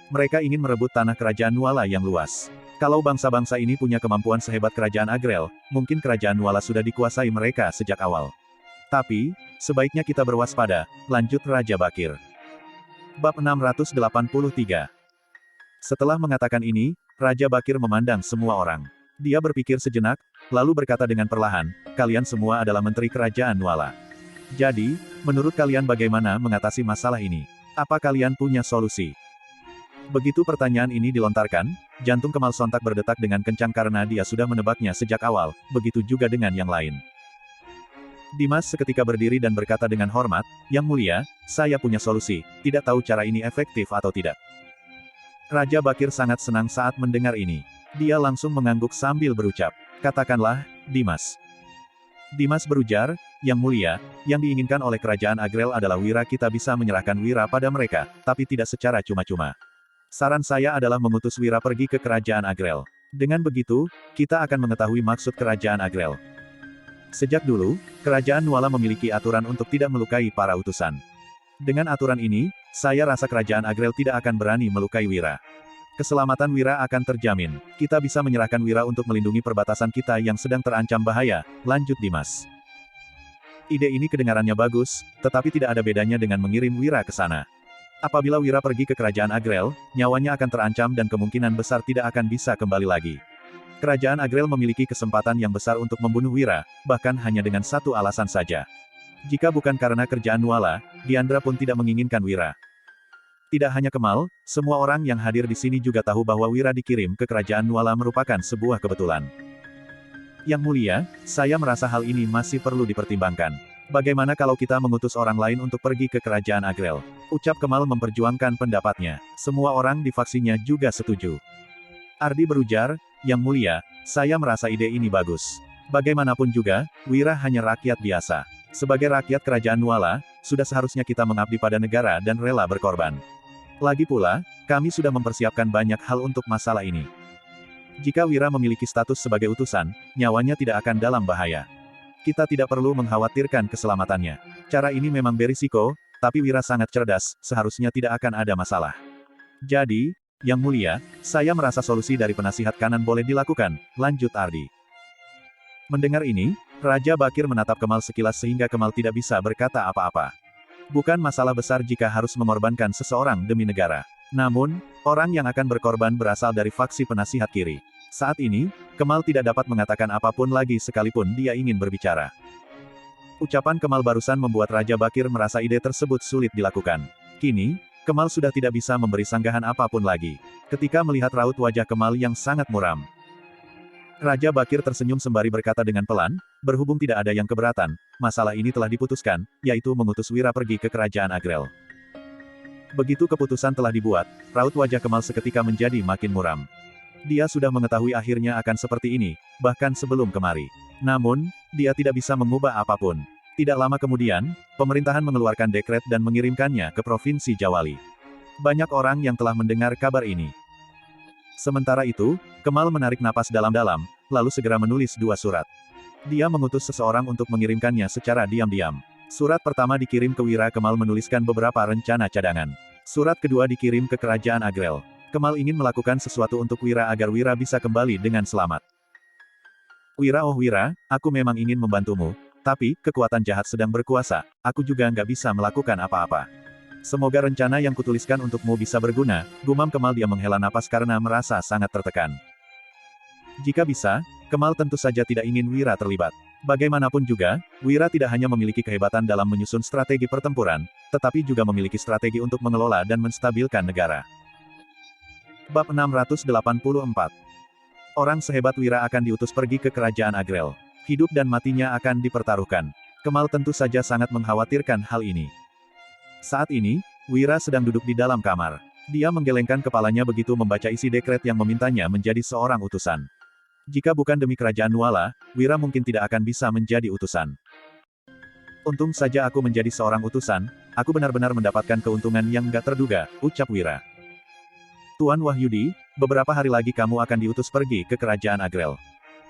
Mereka ingin merebut tanah Kerajaan Nuala yang luas. Kalau bangsa-bangsa ini punya kemampuan sehebat Kerajaan Agrel, mungkin Kerajaan Nuala sudah dikuasai mereka sejak awal. Tapi, sebaiknya kita berwaspada, lanjut Raja Bakir. Bab 683. Setelah mengatakan ini, Raja Bakir memandang semua orang. Dia berpikir sejenak, lalu berkata dengan perlahan, kalian semua adalah menteri Kerajaan Nuala. Jadi, menurut kalian bagaimana mengatasi masalah ini? Apa kalian punya solusi? Begitu pertanyaan ini dilontarkan, jantung Kemal sontak berdetak dengan kencang karena dia sudah menebaknya sejak awal, begitu juga dengan yang lain. Dimas seketika berdiri dan berkata dengan hormat, Yang Mulia, saya punya solusi, tidak tahu cara ini efektif atau tidak. Raja Bakir sangat senang saat mendengar ini. Dia langsung mengangguk sambil berucap, katakanlah, Dimas. Dimas berujar, Yang Mulia, yang diinginkan oleh Kerajaan Agrel adalah Wira, kita bisa menyerahkan Wira pada mereka, tapi tidak secara cuma-cuma. Saran saya adalah mengutus Wira pergi ke Kerajaan Agrel. Dengan begitu, kita akan mengetahui maksud Kerajaan Agrel. Sejak dulu, Kerajaan Nuala memiliki aturan untuk tidak melukai para utusan. Dengan aturan ini, saya rasa Kerajaan Agrel tidak akan berani melukai Wira. Keselamatan Wira akan terjamin. Kita bisa menyerahkan Wira untuk melindungi perbatasan kita yang sedang terancam bahaya, lanjut Dimas. Ide ini kedengarannya bagus, tetapi tidak ada bedanya dengan mengirim Wira ke sana. Apabila Wira pergi ke Kerajaan Agrel, nyawanya akan terancam dan kemungkinan besar tidak akan bisa kembali lagi. Kerajaan Agrel memiliki kesempatan yang besar untuk membunuh Wira, bahkan hanya dengan satu alasan saja. Jika bukan karena kerjaan Nuala, Diandra pun tidak menginginkan Wira. Tidak hanya Kemal, semua orang yang hadir di sini juga tahu bahwa Wira dikirim ke Kerajaan Nuala merupakan sebuah kebetulan. Yang Mulia, saya merasa hal ini masih perlu dipertimbangkan. Bagaimana kalau kita mengutus orang lain untuk pergi ke Kerajaan Agrel? Ucap Kemal memperjuangkan pendapatnya. Semua orang di faksinya juga setuju. Ardi berujar, Yang Mulia, saya merasa ide ini bagus. Bagaimanapun juga, Wira hanya rakyat biasa. Sebagai rakyat Kerajaan Nuala, sudah seharusnya kita mengabdi pada negara dan rela berkorban. Lagi pula, kami sudah mempersiapkan banyak hal untuk masalah ini. Jika Wira memiliki status sebagai utusan, nyawanya tidak akan dalam bahaya. Kita tidak perlu mengkhawatirkan keselamatannya. Cara ini memang berisiko, tapi Wira sangat cerdas, seharusnya tidak akan ada masalah. Jadi, Yang Mulia, saya merasa solusi dari penasihat kanan boleh dilakukan, lanjut Ardi. Mendengar ini, Raja Bakir menatap Kemal sekilas sehingga Kemal tidak bisa berkata apa-apa. Bukan masalah besar jika harus mengorbankan seseorang demi negara. Namun, orang yang akan berkorban berasal dari faksi penasihat kiri. Saat ini, Kemal tidak dapat mengatakan apapun lagi sekalipun dia ingin berbicara. Ucapan Kemal barusan membuat Raja Bakir merasa ide tersebut sulit dilakukan. Kini, Kemal sudah tidak bisa memberi sanggahan apapun lagi. Ketika melihat raut wajah Kemal yang sangat muram, Raja Bakir tersenyum sembari berkata dengan pelan, berhubung tidak ada yang keberatan, masalah ini telah diputuskan, yaitu mengutus Wira pergi ke Kerajaan Agrel. Begitu keputusan telah dibuat, raut wajah Kemal seketika menjadi makin muram. Dia sudah mengetahui akhirnya akan seperti ini, bahkan sebelum kemari. Namun, dia tidak bisa mengubah apapun. Tidak lama kemudian, pemerintahan mengeluarkan dekret dan mengirimkannya ke Provinsi Jawali. Banyak orang yang telah mendengar kabar ini. Sementara itu, Kemal menarik napas dalam-dalam, lalu segera menulis 2 surat. Dia mengutus seseorang untuk mengirimkannya secara diam-diam. Surat pertama dikirim ke Wira. Kemal menuliskan beberapa rencana cadangan. Surat kedua dikirim ke Kerajaan Agrel. Kemal ingin melakukan sesuatu untuk Wira agar Wira bisa kembali dengan selamat. Wira, oh Wira, aku memang ingin membantumu, tapi, kekuatan jahat sedang berkuasa, aku juga nggak bisa melakukan apa-apa. Semoga rencana yang kutuliskan untukmu bisa berguna, gumam Kemal. Dia menghela napas karena merasa sangat tertekan. Jika bisa, Kemal tentu saja tidak ingin Wira terlibat. Bagaimanapun juga, Wira tidak hanya memiliki kehebatan dalam menyusun strategi pertempuran, tetapi juga memiliki strategi untuk mengelola dan menstabilkan negara. Bab 684. Orang sehebat Wira akan diutus pergi ke kerajaan Agrel. Hidup dan matinya akan dipertaruhkan. Kemal tentu saja sangat mengkhawatirkan hal ini. Saat ini, Wira sedang duduk di dalam kamar. Dia menggelengkan kepalanya begitu membaca isi dekret yang memintanya menjadi seorang utusan. Jika bukan demi kerajaan Nuala, Wira mungkin tidak akan bisa menjadi utusan. Untung saja aku menjadi seorang utusan, aku benar-benar mendapatkan keuntungan yang nggak terduga, ucap Wira. Tuan Wahyudi, beberapa hari lagi kamu akan diutus pergi ke kerajaan Agrel.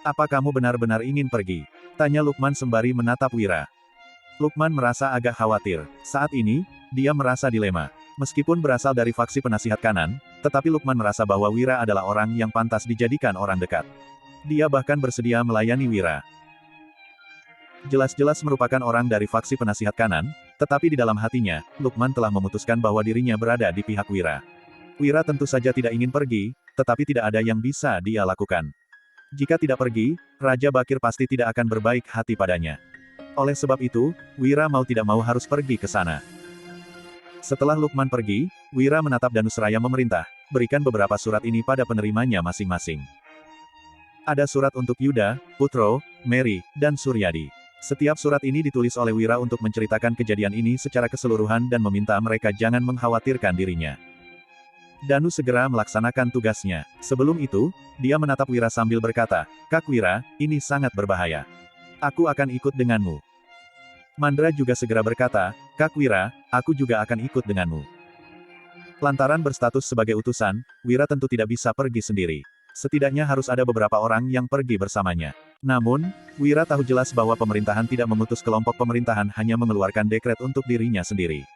Apa kamu benar-benar ingin pergi? Tanya Lukman sembari menatap Wira. Lukman merasa agak khawatir. Saat ini, dia merasa dilema. Meskipun berasal dari faksi penasihat kanan, tetapi Lukman merasa bahwa Wira adalah orang yang pantas dijadikan orang dekat. Dia bahkan bersedia melayani Wira. Jelas-jelas merupakan orang dari faksi penasihat kanan, tetapi di dalam hatinya, Lukman telah memutuskan bahwa dirinya berada di pihak Wira. Wira tentu saja tidak ingin pergi, tetapi tidak ada yang bisa dia lakukan. Jika tidak pergi, Raja Bakir pasti tidak akan berbaik hati padanya. Oleh sebab itu, Wira mau tidak mau harus pergi ke sana. Setelah Lukman pergi, Wira menatap Danusraya memerintah, berikan beberapa surat ini pada penerimanya masing-masing. Ada surat untuk Yuda, Putro, Mary, dan Suryadi. Setiap surat ini ditulis oleh Wira untuk menceritakan kejadian ini secara keseluruhan dan meminta mereka jangan mengkhawatirkan dirinya. Danu segera melaksanakan tugasnya. Sebelum itu, dia menatap Wira sambil berkata, Kak Wira, ini sangat berbahaya. Aku akan ikut denganmu. Mandra juga segera berkata, Kak Wira, aku juga akan ikut denganmu. Lantaran berstatus sebagai utusan, Wira tentu tidak bisa pergi sendiri. Setidaknya harus ada beberapa orang yang pergi bersamanya. Namun, Wira tahu jelas bahwa pemerintahan tidak mengutus kelompok pemerintahan hanya mengeluarkan dekret untuk dirinya sendiri.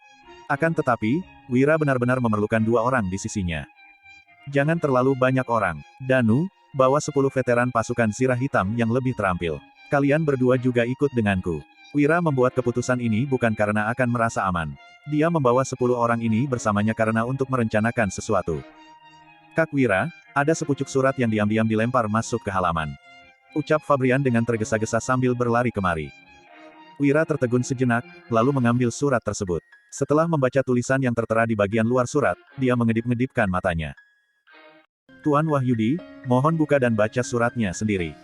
Akan tetapi, Wira benar-benar memerlukan 2 orang di sisinya. Jangan terlalu banyak orang. Danu, bawa 10 veteran pasukan Zirah Hitam yang lebih terampil. Kalian berdua juga ikut denganku. Wira membuat keputusan ini bukan karena akan merasa aman. Dia membawa 10 orang ini bersamanya karena untuk merencanakan sesuatu. Kak Wira, ada sepucuk surat yang diam-diam dilempar masuk ke halaman. Ucap Fabrian dengan tergesa-gesa sambil berlari kemari. Wira tertegun sejenak, lalu mengambil surat tersebut. Setelah membaca tulisan yang tertera di bagian luar surat, dia mengedip-ngedipkan matanya. Tuan Wahyudi, mohon buka dan baca suratnya sendiri.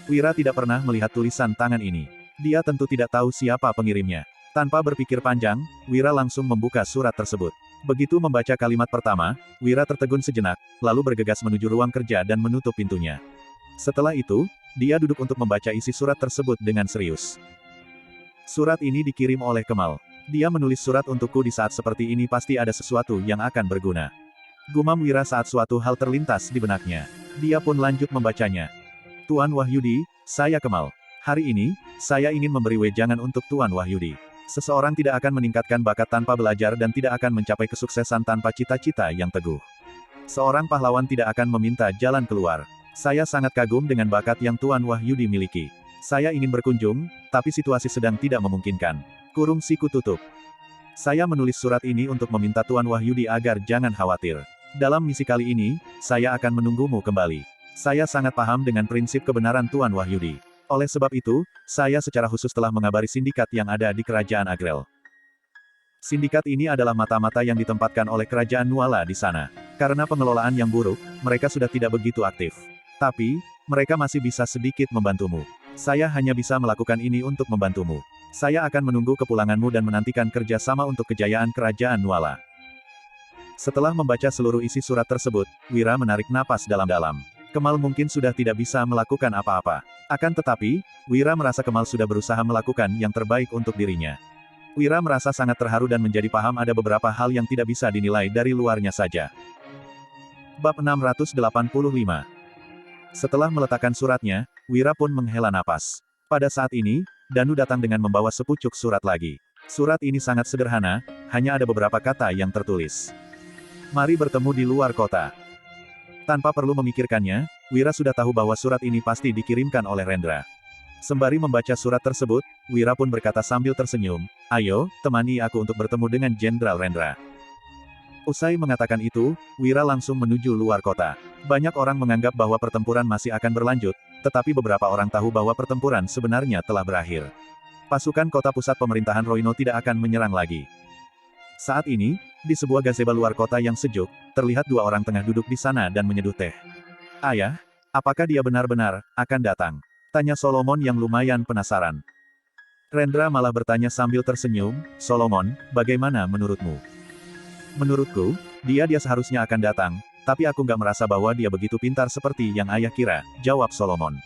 Wira tidak pernah melihat tulisan tangan ini. Dia tentu tidak tahu siapa pengirimnya. Tanpa berpikir panjang, Wira langsung membuka surat tersebut. Begitu membaca kalimat pertama, Wira tertegun sejenak, lalu bergegas menuju ruang kerja dan menutup pintunya. Setelah itu, dia duduk untuk membaca isi surat tersebut dengan serius. Surat ini dikirim oleh Kemal. Dia menulis surat untukku di saat seperti ini pasti ada sesuatu yang akan berguna. Gumam Wira saat suatu hal terlintas di benaknya. Dia pun lanjut membacanya. Tuan Wahyudi, saya Kemal. Hari ini, saya ingin memberi wejangan untuk Tuan Wahyudi. Seseorang tidak akan meningkatkan bakat tanpa belajar dan tidak akan mencapai kesuksesan tanpa cita-cita yang teguh. Seorang pahlawan tidak akan meminta jalan keluar. Saya sangat kagum dengan bakat yang Tuan Wahyudi miliki. Saya ingin berkunjung, tapi situasi sedang tidak memungkinkan. Kurung siku tutup. Saya menulis surat ini untuk meminta Tuan Wahyudi agar jangan khawatir. Dalam misi kali ini, saya akan menunggumu kembali. Saya sangat paham dengan prinsip kebenaran Tuan Wahyudi. Oleh sebab itu, saya secara khusus telah mengabari sindikat yang ada di kerajaan Agrel. Sindikat ini adalah mata-mata yang ditempatkan oleh kerajaan Nuala di sana. Karena pengelolaan yang buruk, mereka sudah tidak begitu aktif. Tapi, mereka masih bisa sedikit membantumu. Saya hanya bisa melakukan ini untuk membantumu. Saya akan menunggu kepulanganmu dan menantikan kerjasama untuk kejayaan kerajaan Nuala. Setelah membaca seluruh isi surat tersebut, Wira menarik napas dalam-dalam. Kemal mungkin sudah tidak bisa melakukan apa-apa. Akan tetapi, Wira merasa Kemal sudah berusaha melakukan yang terbaik untuk dirinya. Wira merasa sangat terharu dan menjadi paham ada beberapa hal yang tidak bisa dinilai dari luarnya saja. Bab 685. Setelah meletakkan suratnya, Wira pun menghela napas. Pada saat ini, Danu datang dengan membawa sepucuk surat lagi. Surat ini sangat sederhana, hanya ada beberapa kata yang tertulis. Mari bertemu di luar kota. Tanpa perlu memikirkannya, Wira sudah tahu bahwa surat ini pasti dikirimkan oleh Rendra. Sembari membaca surat tersebut, Wira pun berkata sambil tersenyum, "Ayo, temani aku untuk bertemu dengan Jenderal Rendra." Usai mengatakan itu, Wira langsung menuju luar kota. Banyak orang menganggap bahwa pertempuran masih akan berlanjut, tetapi beberapa orang tahu bahwa pertempuran sebenarnya telah berakhir. Pasukan kota pusat pemerintahan Roino tidak akan menyerang lagi. Saat ini, di sebuah gazebo luar kota yang sejuk, terlihat dua orang tengah duduk di sana dan menyeduh teh. "Ayah, apakah dia benar-benar akan datang?" tanya Solomon yang lumayan penasaran. Rendra malah bertanya sambil tersenyum, "Solomon, bagaimana menurutmu?" "Menurutku, dia seharusnya akan datang, tapi aku nggak merasa bahwa dia begitu pintar seperti yang ayah kira," jawab Solomon.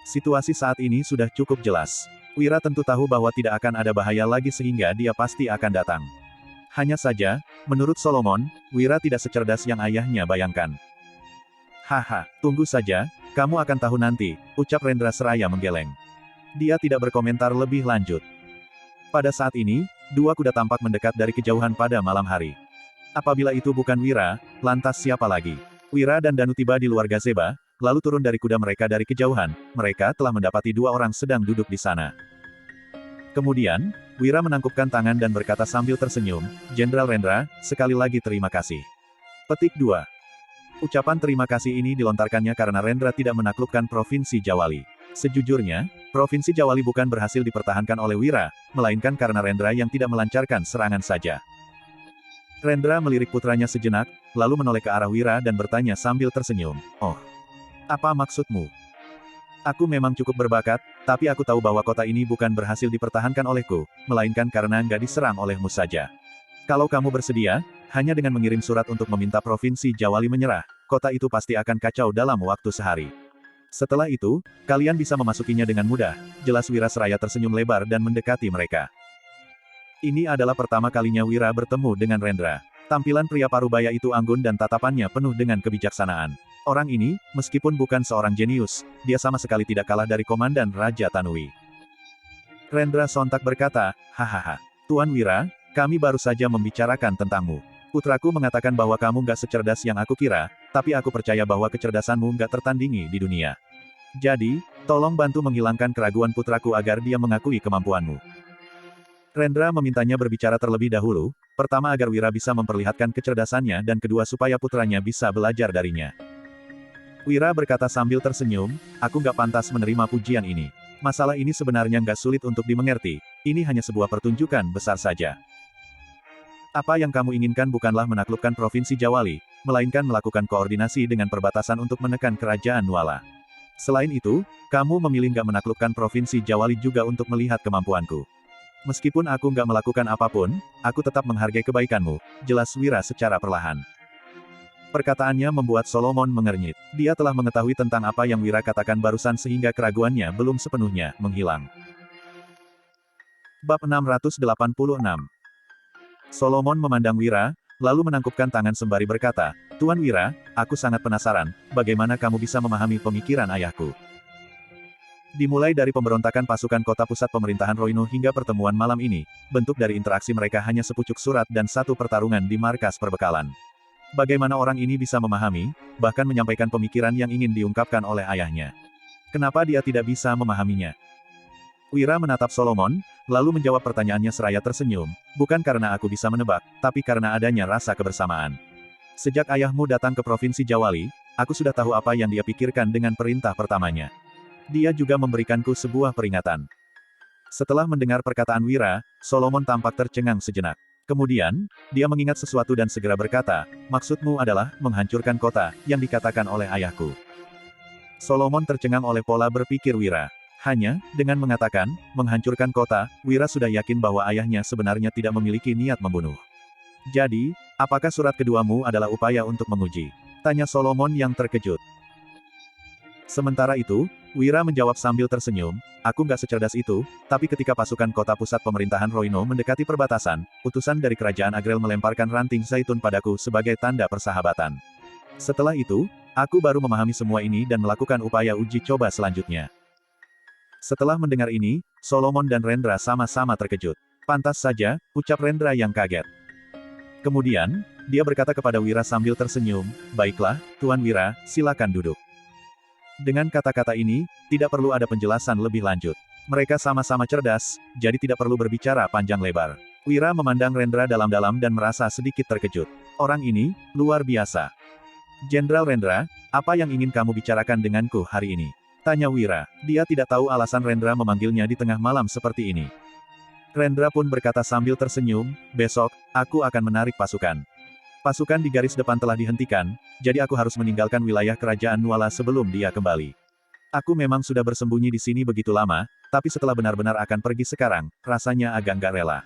Situasi saat ini sudah cukup jelas. Wira tentu tahu bahwa tidak akan ada bahaya lagi sehingga dia pasti akan datang. Hanya saja, menurut Solomon, Wira tidak secerdas yang ayahnya bayangkan. "Haha, tunggu saja, kamu akan tahu nanti," ucap Rendra seraya menggeleng. Dia tidak berkomentar lebih lanjut. Pada saat ini, dua kuda tampak mendekat dari kejauhan pada malam hari. Apabila itu bukan Wira, lantas siapa lagi? Wira dan Danu tiba di luar gazebo, lalu turun dari kuda mereka dari kejauhan. Mereka telah mendapati dua orang sedang duduk di sana. Kemudian, Wira menangkupkan tangan dan berkata sambil tersenyum, "Jenderal Rendra, sekali lagi terima kasih." Petik 2. Ucapan terima kasih ini dilontarkannya karena Rendra tidak menaklukkan Provinsi Jawali. Sejujurnya, Provinsi Jawali bukan berhasil dipertahankan oleh Wira, melainkan karena Rendra yang tidak melancarkan serangan saja. Rendra melirik putranya sejenak, lalu menoleh ke arah Wira dan bertanya sambil tersenyum, "Oh, apa maksudmu? Aku memang cukup berbakat, tapi aku tahu bahwa kota ini bukan berhasil dipertahankan olehku, melainkan karena nggak diserang olehmu saja. Kalau kamu bersedia, hanya dengan mengirim surat untuk meminta Provinsi Jawali menyerah, kota itu pasti akan kacau dalam waktu sehari. Setelah itu, kalian bisa memasukinya dengan mudah." Jelas Wira seraya tersenyum lebar dan mendekati mereka. Ini adalah pertama kalinya Wira bertemu dengan Rendra. Tampilan pria parubaya itu anggun dan tatapannya penuh dengan kebijaksanaan. Orang ini, meskipun bukan seorang jenius, dia sama sekali tidak kalah dari Komandan Raja Tanui. Rendra sontak berkata, "Hahaha. Tuan Wira, kami baru saja membicarakan tentangmu. Putraku mengatakan bahwa kamu nggak secerdas yang aku kira, tapi aku percaya bahwa kecerdasanmu nggak tertandingi di dunia. Jadi, tolong bantu menghilangkan keraguan putraku agar dia mengakui kemampuanmu." Rendra memintanya berbicara terlebih dahulu, pertama agar Wira bisa memperlihatkan kecerdasannya dan kedua supaya putranya bisa belajar darinya. Wira berkata sambil tersenyum, "Aku nggak pantas menerima pujian ini. Masalah ini sebenarnya nggak sulit untuk dimengerti, ini hanya sebuah pertunjukan besar saja. Apa yang kamu inginkan bukanlah menaklukkan Provinsi Jawali, melainkan melakukan koordinasi dengan perbatasan untuk menekan Kerajaan Nuala. Selain itu, kamu memilih nggak menaklukkan Provinsi Jawali juga untuk melihat kemampuanku. Meskipun aku nggak melakukan apapun, aku tetap menghargai kebaikanmu," jelas Wira secara perlahan. Perkataannya membuat Solomon mengernyit. Dia telah mengetahui tentang apa yang Wira katakan barusan sehingga keraguannya belum sepenuhnya menghilang. Bab 686. Solomon memandang Wira, lalu menangkupkan tangan sembari berkata, "Tuan Wira, aku sangat penasaran, bagaimana kamu bisa memahami pemikiran ayahku?" Dimulai dari pemberontakan pasukan kota pusat pemerintahan Roino hingga pertemuan malam ini, bentuk dari interaksi mereka hanya sepucuk surat dan satu pertarungan di markas perbekalan. Bagaimana orang ini bisa memahami, bahkan menyampaikan pemikiran yang ingin diungkapkan oleh ayahnya? Kenapa dia tidak bisa memahaminya? Wira menatap Solomon, lalu menjawab pertanyaannya seraya tersenyum, "Bukan karena aku bisa menebak, tapi karena adanya rasa kebersamaan. Sejak ayahmu datang ke Provinsi Jawali, aku sudah tahu apa yang dia pikirkan dengan perintah pertamanya. Dia juga memberikanku sebuah peringatan." Setelah mendengar perkataan Wira, Solomon tampak tercengang sejenak. Kemudian, dia mengingat sesuatu dan segera berkata, "Maksudmu adalah menghancurkan kota, yang dikatakan oleh ayahku." Solomon tercengang oleh pola berpikir Wira. Hanya, dengan mengatakan, menghancurkan kota, Wira sudah yakin bahwa ayahnya sebenarnya tidak memiliki niat membunuh. "Jadi, apakah surat keduamu adalah upaya untuk menguji?" tanya Solomon yang terkejut. Sementara itu, Wira menjawab sambil tersenyum, "Aku nggak secerdas itu, tapi ketika pasukan kota pusat pemerintahan Roino mendekati perbatasan, utusan dari kerajaan Agrel melemparkan ranting zaitun padaku sebagai tanda persahabatan. Setelah itu, aku baru memahami semua ini dan melakukan upaya uji coba selanjutnya." Setelah mendengar ini, Solomon dan Rendra sama-sama terkejut. "Pantas saja," ucap Rendra yang kaget. Kemudian, dia berkata kepada Wira sambil tersenyum, "Baiklah, Tuan Wira, silakan duduk." Dengan kata-kata ini, tidak perlu ada penjelasan lebih lanjut. Mereka sama-sama cerdas, jadi tidak perlu berbicara panjang lebar. Wira memandang Rendra dalam-dalam dan merasa sedikit terkejut. Orang ini, luar biasa. Jenderal Rendra, apa yang ingin kamu bicarakan denganku hari ini? Tanya Wira. Dia tidak tahu alasan Rendra memanggilnya di tengah malam seperti ini. Rendra pun berkata sambil tersenyum, besok, aku akan menarik pasukan. Pasukan di garis depan telah dihentikan, jadi aku harus meninggalkan wilayah kerajaan Nuala sebelum dia kembali. Aku memang sudah bersembunyi di sini begitu lama, tapi setelah benar-benar akan pergi sekarang, rasanya agak nggak rela.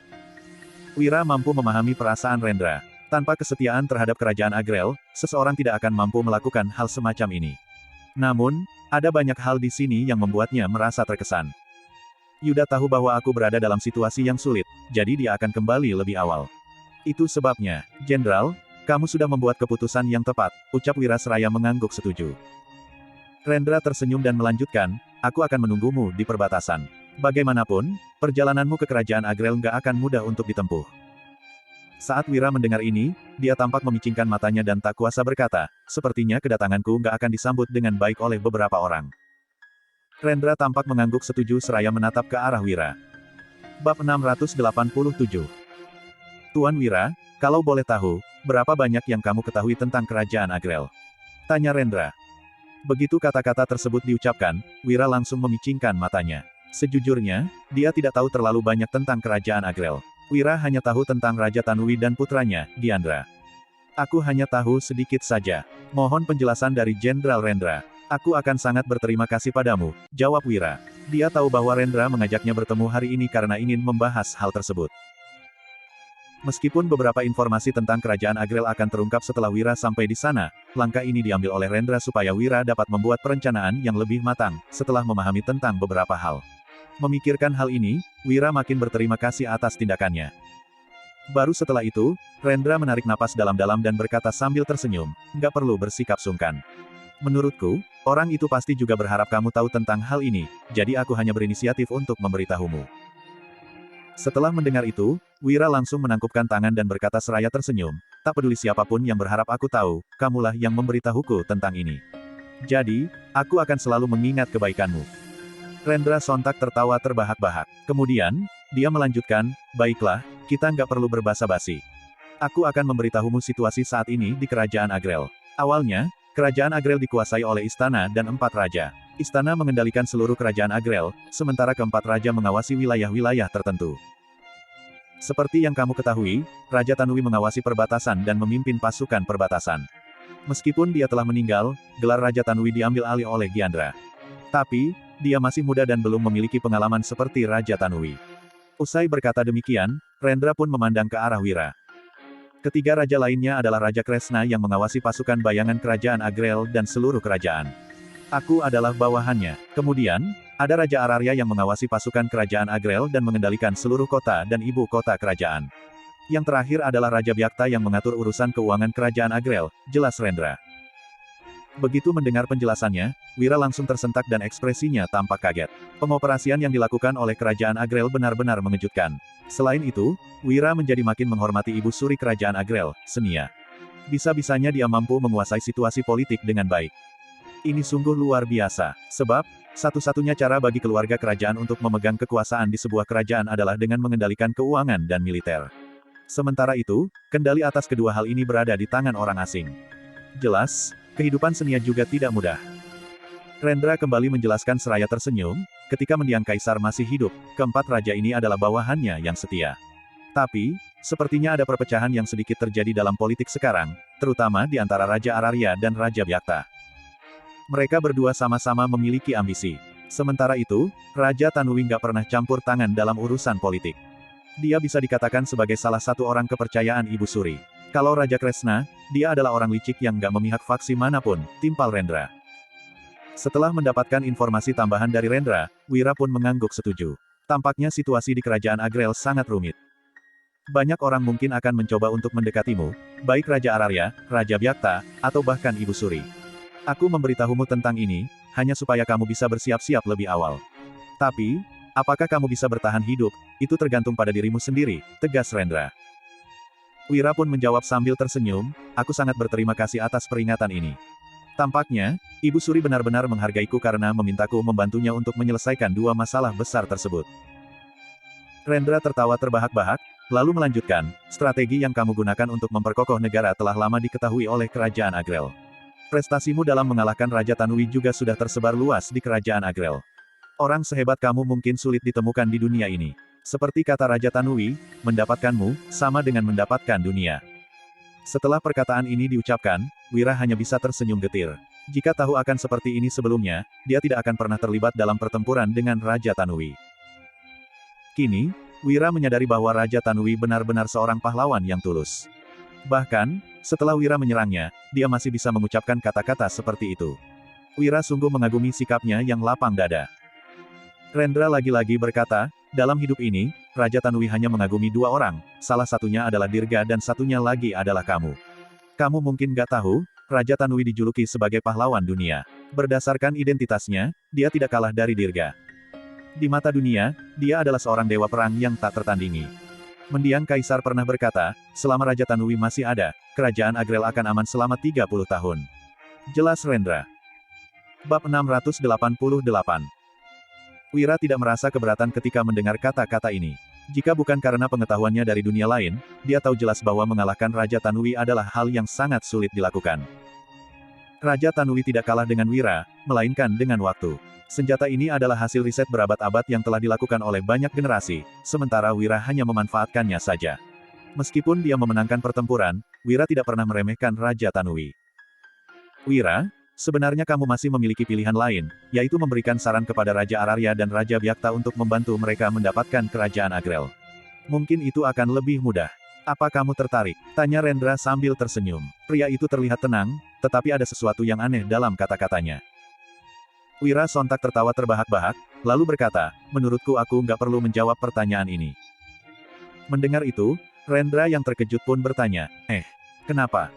Wira mampu memahami perasaan Rendra. Tanpa kesetiaan terhadap kerajaan Agrel, seseorang tidak akan mampu melakukan hal semacam ini. Namun, ada banyak hal di sini yang membuatnya merasa terkesan. Yuda tahu bahwa aku berada dalam situasi yang sulit, jadi dia akan kembali lebih awal. Itu sebabnya, Jenderal, kamu sudah membuat keputusan yang tepat, ucap Wira seraya mengangguk setuju. Rendra tersenyum dan melanjutkan, aku akan menunggumu di perbatasan. Bagaimanapun, perjalananmu ke kerajaan Agrel nggak akan mudah untuk ditempuh. Saat Wira mendengar ini, dia tampak memicingkan matanya dan tak kuasa berkata, sepertinya kedatanganku nggak akan disambut dengan baik oleh beberapa orang. Rendra tampak mengangguk setuju seraya menatap ke arah Wira. Bab 687. Tuan Wira, kalau boleh tahu, berapa banyak yang kamu ketahui tentang kerajaan Agrel? Tanya Rendra. Begitu kata-kata tersebut diucapkan, Wira langsung memicingkan matanya. Sejujurnya, dia tidak tahu terlalu banyak tentang kerajaan Agrel. Wira hanya tahu tentang Raja Tanui dan putranya, Diandra. Aku hanya tahu sedikit saja. Mohon penjelasan dari Jenderal Rendra. Aku akan sangat berterima kasih padamu, jawab Wira. Dia tahu bahwa Rendra mengajaknya bertemu hari ini karena ingin membahas hal tersebut. Meskipun beberapa informasi tentang kerajaan Agrel akan terungkap setelah Wira sampai di sana, langkah ini diambil oleh Rendra supaya Wira dapat membuat perencanaan yang lebih matang, setelah memahami tentang beberapa hal. Memikirkan hal ini, Wira makin berterima kasih atas tindakannya. Baru setelah itu, Rendra menarik napas dalam-dalam dan berkata sambil tersenyum, nggak perlu bersikap sungkan. Menurutku, orang itu pasti juga berharap kamu tahu tentang hal ini, jadi aku hanya berinisiatif untuk memberitahumu. Setelah mendengar itu, Wira langsung menangkupkan tangan dan berkata seraya tersenyum, tak peduli siapapun yang berharap aku tahu, kamulah yang memberitahuku tentang ini. Jadi, aku akan selalu mengingat kebaikanmu. Rendra sontak tertawa terbahak-bahak. Kemudian, dia melanjutkan, baiklah, kita nggak perlu berbasa-basi. Aku akan memberitahumu situasi saat ini di kerajaan Agrel. Awalnya, kerajaan Agrel dikuasai oleh istana dan 4 raja. Istana mengendalikan seluruh kerajaan Agrel, sementara keempat raja mengawasi wilayah-wilayah tertentu. Seperti yang kamu ketahui, Raja Tanui mengawasi perbatasan dan memimpin pasukan perbatasan. Meskipun dia telah meninggal, gelar Raja Tanui diambil alih oleh Diandra. Tapi, dia masih muda dan belum memiliki pengalaman seperti Raja Tanui. Usai berkata demikian, Rendra pun memandang ke arah Wira. Ketiga raja lainnya adalah Raja Kresna yang mengawasi pasukan bayangan kerajaan Agrel dan seluruh kerajaan. Aku adalah bawahannya. Kemudian, ada Raja Ararya yang mengawasi pasukan kerajaan Agrel dan mengendalikan seluruh kota dan ibu kota kerajaan. Yang terakhir adalah Raja Byakta yang mengatur urusan keuangan kerajaan Agrel, jelas Rendra. Begitu mendengar penjelasannya, Wira langsung tersentak dan ekspresinya tampak kaget. Pengoperasian yang dilakukan oleh kerajaan Agrel benar-benar mengejutkan. Selain itu, Wira menjadi makin menghormati ibu suri kerajaan Agrel, Senia. Bisa-bisanya dia mampu menguasai situasi politik dengan baik. Ini sungguh luar biasa, sebab, satu-satunya cara bagi keluarga kerajaan untuk memegang kekuasaan di sebuah kerajaan adalah dengan mengendalikan keuangan dan militer. Sementara itu, kendali atas kedua hal ini berada di tangan orang asing. Jelas, kehidupan Senia juga tidak mudah. Rendra kembali menjelaskan seraya tersenyum, ketika mendiang kaisar masih hidup, keempat raja ini adalah bawahannya yang setia. Tapi, sepertinya ada perpecahan yang sedikit terjadi dalam politik sekarang, terutama di antara Raja Ararya dan Raja Byakta. Mereka berdua sama-sama memiliki ambisi. Sementara itu, Raja Tanui nggak pernah campur tangan dalam urusan politik. Dia bisa dikatakan sebagai salah satu orang kepercayaan Ibu Suri. Kalau Raja Kresna, dia adalah orang licik yang nggak memihak faksi manapun, timpal Rendra. Setelah mendapatkan informasi tambahan dari Rendra, Wira pun mengangguk setuju. Tampaknya situasi di kerajaan Agrel sangat rumit. Banyak orang mungkin akan mencoba untuk mendekatimu, baik Raja Ararya, Raja Byakta, atau bahkan Ibu Suri. Aku memberitahumu tentang ini, hanya supaya kamu bisa bersiap-siap lebih awal. Tapi, apakah kamu bisa bertahan hidup, itu tergantung pada dirimu sendiri, tegas Rendra. Wira pun menjawab sambil tersenyum, aku sangat berterima kasih atas peringatan ini. Tampaknya, Ibu Suri benar-benar menghargaiku karena memintaku membantunya untuk menyelesaikan dua masalah besar tersebut. Rendra tertawa terbahak-bahak, lalu melanjutkan, strategi yang kamu gunakan untuk memperkokoh negara telah lama diketahui oleh Kerajaan Agrel. Prestasimu dalam mengalahkan Raja Tanui juga sudah tersebar luas di Kerajaan Agrel. Orang sehebat kamu mungkin sulit ditemukan di dunia ini. Seperti kata Raja Tanui, mendapatkanmu, sama dengan mendapatkan dunia. Setelah perkataan ini diucapkan, Wira hanya bisa tersenyum getir. Jika tahu akan seperti ini sebelumnya, dia tidak akan pernah terlibat dalam pertempuran dengan Raja Tanui. Kini, Wira menyadari bahwa Raja Tanui benar-benar seorang pahlawan yang tulus. Bahkan, setelah Wira menyerangnya, dia masih bisa mengucapkan kata-kata seperti itu. Wira sungguh mengagumi sikapnya yang lapang dada. Rendra lagi-lagi berkata, dalam hidup ini, Raja Tanui hanya mengagumi dua orang, salah satunya adalah Dirga dan satunya lagi adalah kamu. Kamu mungkin gak tahu, Raja Tanui dijuluki sebagai pahlawan dunia. Berdasarkan identitasnya, dia tidak kalah dari Dirga. Di mata dunia, dia adalah seorang dewa perang yang tak tertandingi. Mendiang Kaisar pernah berkata, selama Raja Tanui masih ada, Kerajaan Agrel akan aman selama 30 tahun. Jelas Rendra. Bab 688. Wira tidak merasa keberatan ketika mendengar kata-kata ini. Jika bukan karena pengetahuannya dari dunia lain, dia tahu jelas bahwa mengalahkan Raja Tanui adalah hal yang sangat sulit dilakukan. Raja Tanui tidak kalah dengan Wira, melainkan dengan waktu. Senjata ini adalah hasil riset berabad-abad yang telah dilakukan oleh banyak generasi, sementara Wira hanya memanfaatkannya saja. Meskipun dia memenangkan pertempuran, Wira tidak pernah meremehkan Raja Tanui. Wira, sebenarnya kamu masih memiliki pilihan lain, yaitu memberikan saran kepada Raja Ararya dan Raja Byakta untuk membantu mereka mendapatkan Kerajaan Agrel. Mungkin itu akan lebih mudah. Apa kamu tertarik? Tanya Rendra sambil tersenyum. Pria itu terlihat tenang, tetapi ada sesuatu yang aneh dalam kata-katanya. Wira sontak tertawa terbahak-bahak, lalu berkata, menurutku aku nggak perlu menjawab pertanyaan ini. Mendengar itu, Rendra yang terkejut pun bertanya, kenapa?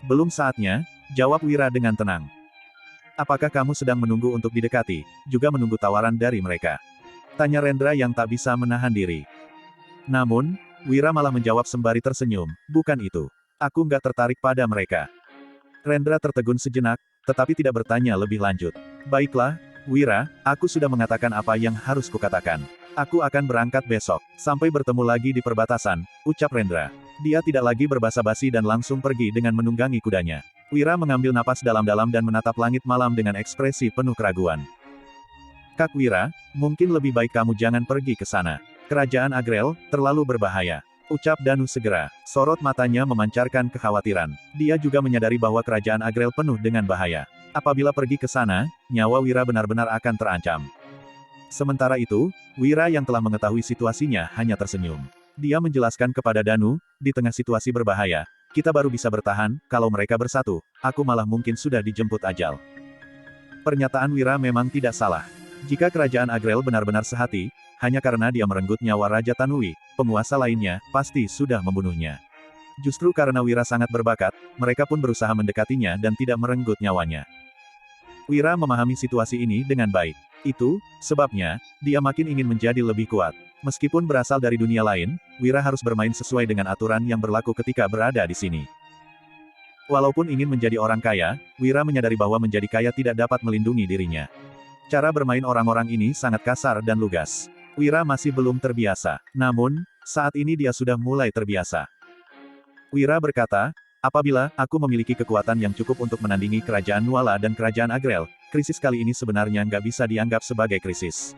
Belum saatnya, jawab Wira dengan tenang. Apakah kamu sedang menunggu untuk didekati, juga menunggu tawaran dari mereka? Tanya Rendra yang tak bisa menahan diri. Namun, Wira malah menjawab sembari tersenyum, bukan itu. Aku nggak tertarik pada mereka. Rendra tertegun sejenak, tetapi tidak bertanya lebih lanjut. Baiklah, Wira, aku sudah mengatakan apa yang harus kukatakan. Aku akan berangkat besok. Sampai bertemu lagi di perbatasan, ucap Rendra. Dia tidak lagi berbasa-basi dan langsung pergi dengan menunggangi kudanya. Wira mengambil napas dalam-dalam dan menatap langit malam dengan ekspresi penuh keraguan. Kak Wira, mungkin lebih baik kamu jangan pergi ke sana. Kerajaan Agrel, terlalu berbahaya. Ucap Danu segera. Sorot matanya memancarkan kekhawatiran. Dia juga menyadari bahwa kerajaan Agrel penuh dengan bahaya. Apabila pergi ke sana, nyawa Wira benar-benar akan terancam. Sementara itu, Wira yang telah mengetahui situasinya hanya tersenyum. Dia menjelaskan kepada Danu, di tengah situasi berbahaya, kita baru bisa bertahan, kalau mereka bersatu, aku malah mungkin sudah dijemput ajal. Pernyataan Wira memang tidak salah. Jika kerajaan Agrel benar-benar sehati, hanya karena dia merenggut nyawa Raja Tanui, penguasa lainnya, pasti sudah membunuhnya. Justru karena Wira sangat berbakat, mereka pun berusaha mendekatinya dan tidak merenggut nyawanya. Wira memahami situasi ini dengan baik. Itu, sebabnya, dia makin ingin menjadi lebih kuat. Meskipun berasal dari dunia lain, Wira harus bermain sesuai dengan aturan yang berlaku ketika berada di sini. Walaupun ingin menjadi orang kaya, Wira menyadari bahwa menjadi kaya tidak dapat melindungi dirinya. Cara bermain orang-orang ini sangat kasar dan lugas. Wira masih belum terbiasa. Namun, saat ini dia sudah mulai terbiasa. Wira berkata, apabila aku memiliki kekuatan yang cukup untuk menandingi Kerajaan Nuala dan Kerajaan Agrel, krisis kali ini sebenarnya nggak bisa dianggap sebagai krisis.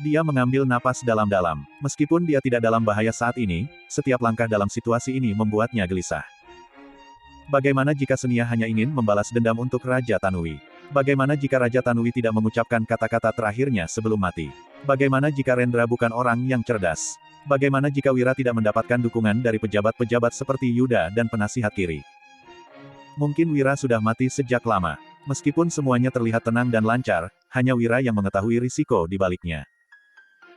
Dia mengambil napas dalam-dalam. Meskipun dia tidak dalam bahaya saat ini, setiap langkah dalam situasi ini membuatnya gelisah. Bagaimana jika Senia hanya ingin membalas dendam untuk Raja Tanui? Bagaimana jika Raja Tanui tidak mengucapkan kata-kata terakhirnya sebelum mati? Bagaimana jika Rendra bukan orang yang cerdas? Bagaimana jika Wira tidak mendapatkan dukungan dari pejabat-pejabat seperti Yuda dan penasihat kiri? Mungkin Wira sudah mati sejak lama. Meskipun semuanya terlihat tenang dan lancar, hanya Wira yang mengetahui risiko di baliknya.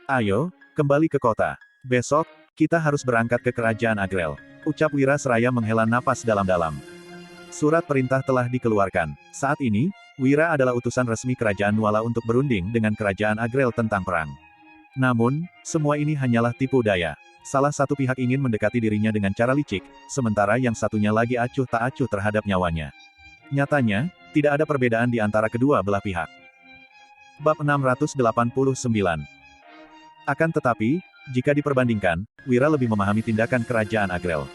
Ayo, kembali ke kota. Besok, kita harus berangkat ke Kerajaan Agrel. Ucap Wira seraya menghela napas dalam-dalam. Surat perintah telah dikeluarkan. Saat ini, Wira adalah utusan resmi Kerajaan Nuala untuk berunding dengan Kerajaan Agrel tentang perang. Namun, semua ini hanyalah tipu daya. Salah satu pihak ingin mendekati dirinya dengan cara licik, sementara yang satunya lagi acuh tak acuh terhadap nyawanya. Nyatanya, Tidak ada perbedaan di antara kedua belah pihak. Bab 689. Akan tetapi, jika diperbandingkan, Wira lebih memahami tindakan kerajaan Agrel.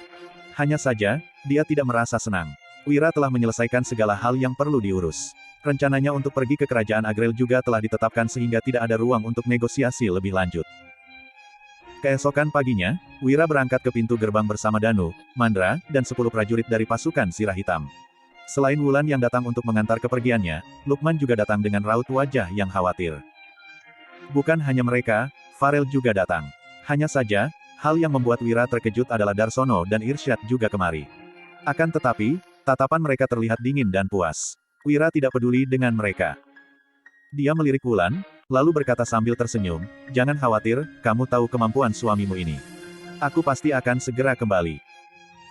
Hanya saja, dia tidak merasa senang. Wira telah menyelesaikan segala hal yang perlu diurus. Rencananya untuk pergi ke kerajaan Agrel juga telah ditetapkan sehingga tidak ada ruang untuk negosiasi lebih lanjut. Keesokan paginya, Wira berangkat ke pintu gerbang bersama Danu, Mandra, dan 10 prajurit dari pasukan Sirah Hitam. Selain Wulan yang datang untuk mengantar kepergiannya, Lukman juga datang dengan raut wajah yang khawatir. Bukan hanya mereka, Farel juga datang. Hanya saja, hal yang membuat Wira terkejut adalah Darsono dan Irsyad juga kemari. Akan tetapi, tatapan mereka terlihat dingin dan puas. Wira tidak peduli dengan mereka. Dia melirik Wulan, lalu berkata sambil tersenyum, "Jangan khawatir, kamu tahu kemampuan suamimu ini. Aku pasti akan segera kembali."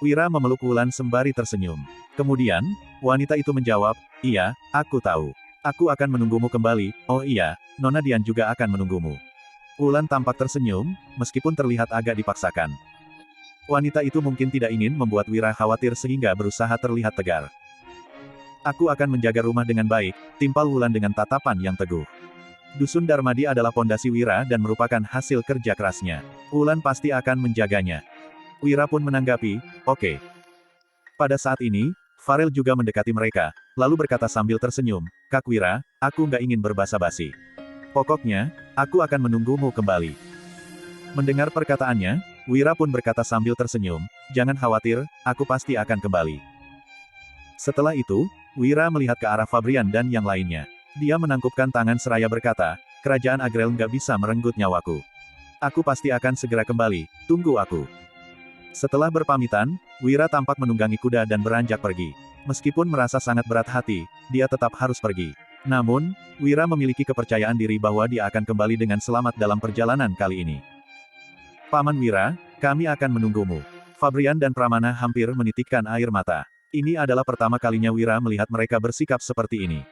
Wira memeluk Wulan sembari tersenyum. Kemudian, wanita itu menjawab, "Iya, aku tahu. Aku akan menunggumu kembali, oh iya, Nona Dian juga akan menunggumu." Wulan tampak tersenyum, meskipun terlihat agak dipaksakan. Wanita itu mungkin tidak ingin membuat Wira khawatir sehingga berusaha terlihat tegar. "Aku akan menjaga rumah dengan baik," timpal Wulan dengan tatapan yang teguh. Dusun Darmadi adalah pondasi Wira dan merupakan hasil kerja kerasnya. Wulan pasti akan menjaganya. Wira pun menanggapi, "Oke." Pada saat ini, Farel juga mendekati mereka, lalu berkata sambil tersenyum, "Kak Wira, aku nggak ingin berbasa-basi. Pokoknya, aku akan menunggumu kembali." Mendengar perkataannya, Wira pun berkata sambil tersenyum, "Jangan khawatir, aku pasti akan kembali." Setelah itu, Wira melihat ke arah Fabrian dan yang lainnya. Dia menangkupkan tangan seraya berkata, "Kerajaan Agrel nggak bisa merenggut nyawaku. Aku pasti akan segera kembali, tunggu aku." Setelah berpamitan, Wira tampak menunggangi kuda dan beranjak pergi. Meskipun merasa sangat berat hati, dia tetap harus pergi. Namun, Wira memiliki kepercayaan diri bahwa dia akan kembali dengan selamat dalam perjalanan kali ini. "Paman Wira, kami akan menunggumu." Fabrian dan Pramana hampir menitikkan air mata. Ini adalah pertama kalinya Wira melihat mereka bersikap seperti ini.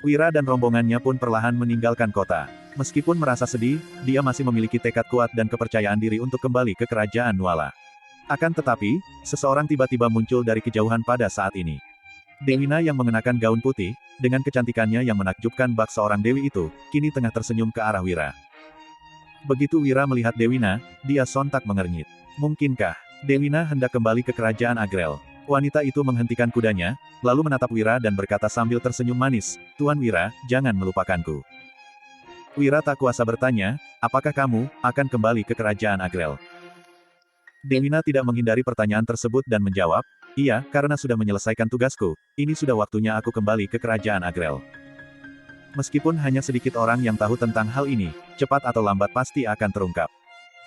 Wira dan rombongannya pun perlahan meninggalkan kota. Meskipun merasa sedih, dia masih memiliki tekad kuat dan kepercayaan diri untuk kembali ke kerajaan Nuala. Akan tetapi, seseorang tiba-tiba muncul dari kejauhan pada saat ini. Dewina yang mengenakan gaun putih, dengan kecantikannya yang menakjubkan bak seorang dewi itu, kini tengah tersenyum ke arah Wira. Begitu Wira melihat Dewina, dia sontak mengernyit. Mungkinkah Dewina hendak kembali ke kerajaan Agrel? Wanita itu menghentikan kudanya, lalu menatap Wira dan berkata sambil tersenyum manis, "Tuan Wira, jangan melupakanku." Wira tak kuasa bertanya, "Apakah kamu akan kembali ke kerajaan Agrel?" Dewina tidak menghindari pertanyaan tersebut dan menjawab, "Iya, karena sudah menyelesaikan tugasku, ini sudah waktunya aku kembali ke kerajaan Agrel." Meskipun hanya sedikit orang yang tahu tentang hal ini, cepat atau lambat pasti akan terungkap.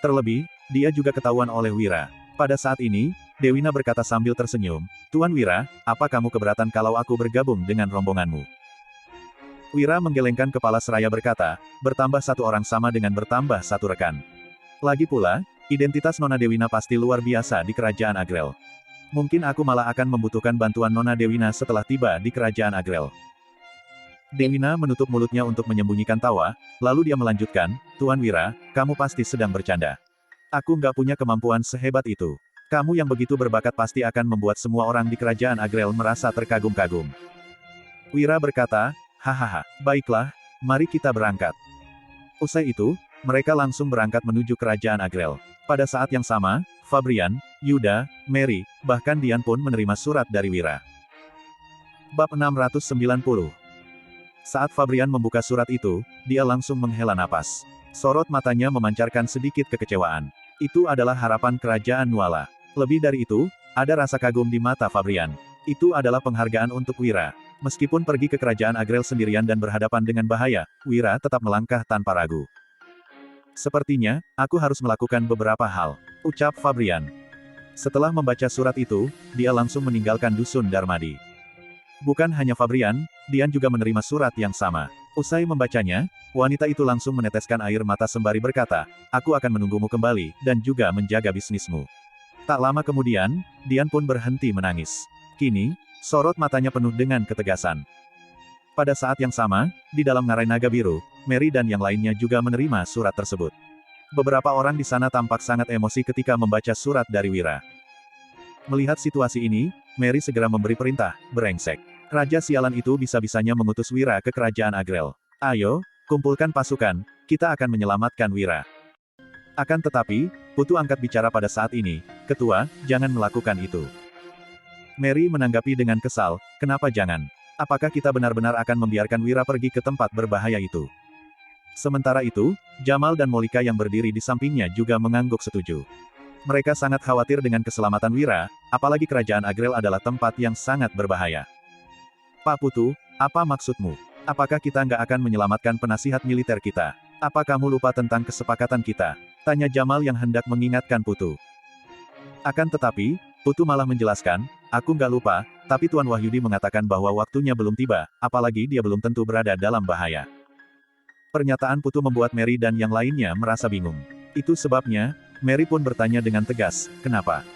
Terlebih, dia juga ketahuan oleh Wira. Pada saat ini, Dewina berkata sambil tersenyum, "Tuan Wira, apa kamu keberatan kalau aku bergabung dengan rombonganmu?" Wira menggelengkan kepala seraya berkata, "Bertambah satu orang sama dengan bertambah satu rekan. Lagi pula, identitas Nona Dewina pasti luar biasa di kerajaan Agrel. Mungkin aku malah akan membutuhkan bantuan Nona Dewina setelah tiba di kerajaan Agrel." Dewina menutup mulutnya untuk menyembunyikan tawa, lalu dia melanjutkan, "Tuan Wira, kamu pasti sedang bercanda. Aku nggak punya kemampuan sehebat itu. Kamu yang begitu berbakat pasti akan membuat semua orang di kerajaan Agrel merasa terkagum-kagum." Wira berkata, "Hahaha, baiklah, mari kita berangkat." Usai itu, mereka langsung berangkat menuju kerajaan Agrel. Pada saat yang sama, Fabrian, Yuda, Mary, bahkan Dian pun menerima surat dari Wira. Bab 690. Saat Fabrian membuka surat itu, dia langsung menghela napas. Sorot matanya memancarkan sedikit kekecewaan. Itu adalah harapan kerajaan Nuala. Lebih dari itu, ada rasa kagum di mata Fabrian. Itu adalah penghargaan untuk Wira. Meskipun pergi ke kerajaan Agrel sendirian dan berhadapan dengan bahaya, Wira tetap melangkah tanpa ragu. "Sepertinya, aku harus melakukan beberapa hal," ucap Fabrian. Setelah membaca surat itu, dia langsung meninggalkan dusun Darmadi. Bukan hanya Fabrian, Dian juga menerima surat yang sama. Usai membacanya, wanita itu langsung meneteskan air mata sembari berkata, "Aku akan menunggumu kembali, dan juga menjaga bisnismu." Tak lama kemudian, Dian pun berhenti menangis. Kini, sorot matanya penuh dengan ketegasan. Pada saat yang sama, di dalam ngarai naga biru, Mary dan yang lainnya juga menerima surat tersebut. Beberapa orang di sana tampak sangat emosi ketika membaca surat dari Wira. Melihat situasi ini, Mary segera memberi perintah, "Brengsek. Raja sialan itu bisa-bisanya mengutus Wira ke kerajaan Agrel. Ayo, kumpulkan pasukan, kita akan menyelamatkan Wira. Akan tetapi, Putu angkat bicara pada saat ini, Ketua, jangan melakukan itu. Mary menanggapi dengan kesal, kenapa jangan? Apakah kita benar-benar akan membiarkan Wira pergi ke tempat berbahaya itu? Sementara itu, Jamal dan Molika yang berdiri di sampingnya juga mengangguk setuju. Mereka sangat khawatir dengan keselamatan Wira, apalagi kerajaan Agrel adalah tempat yang sangat berbahaya. Pak Putu, apa maksudmu? Apakah kita nggak akan menyelamatkan penasihat militer kita? Apa kamu lupa tentang kesepakatan kita? Tanya Jamal yang hendak mengingatkan Putu. Akan tetapi, Putu malah menjelaskan, aku nggak lupa, tapi Tuan Wahyudi mengatakan bahwa waktunya belum tiba, apalagi dia belum tentu berada dalam bahaya. Pernyataan Putu membuat Mary dan yang lainnya merasa bingung. Itu sebabnya, Mary pun bertanya dengan tegas, kenapa?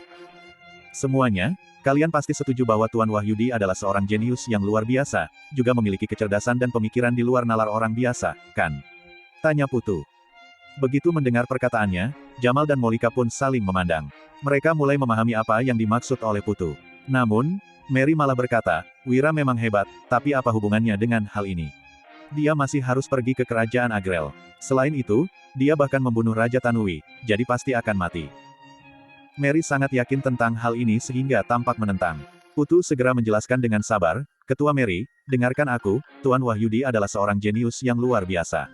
Semuanya, kalian pasti setuju bahwa Tuan Wahyudi adalah seorang jenius yang luar biasa, juga memiliki kecerdasan dan pemikiran di luar nalar orang biasa, kan? Tanya Putu. Begitu mendengar perkataannya, Jamal dan Molika pun saling memandang. Mereka mulai memahami apa yang dimaksud oleh Putu. Namun, Mary malah berkata, Wira memang hebat, tapi apa hubungannya dengan hal ini? Dia masih harus pergi ke kerajaan Agrel. Selain itu, dia bahkan membunuh Raja Tanui, jadi pasti akan mati. Mary sangat yakin tentang hal ini sehingga tampak menentang. Putu segera menjelaskan dengan sabar, Ketua Mary, dengarkan aku, Tuan Wahyudi adalah seorang jenius yang luar biasa.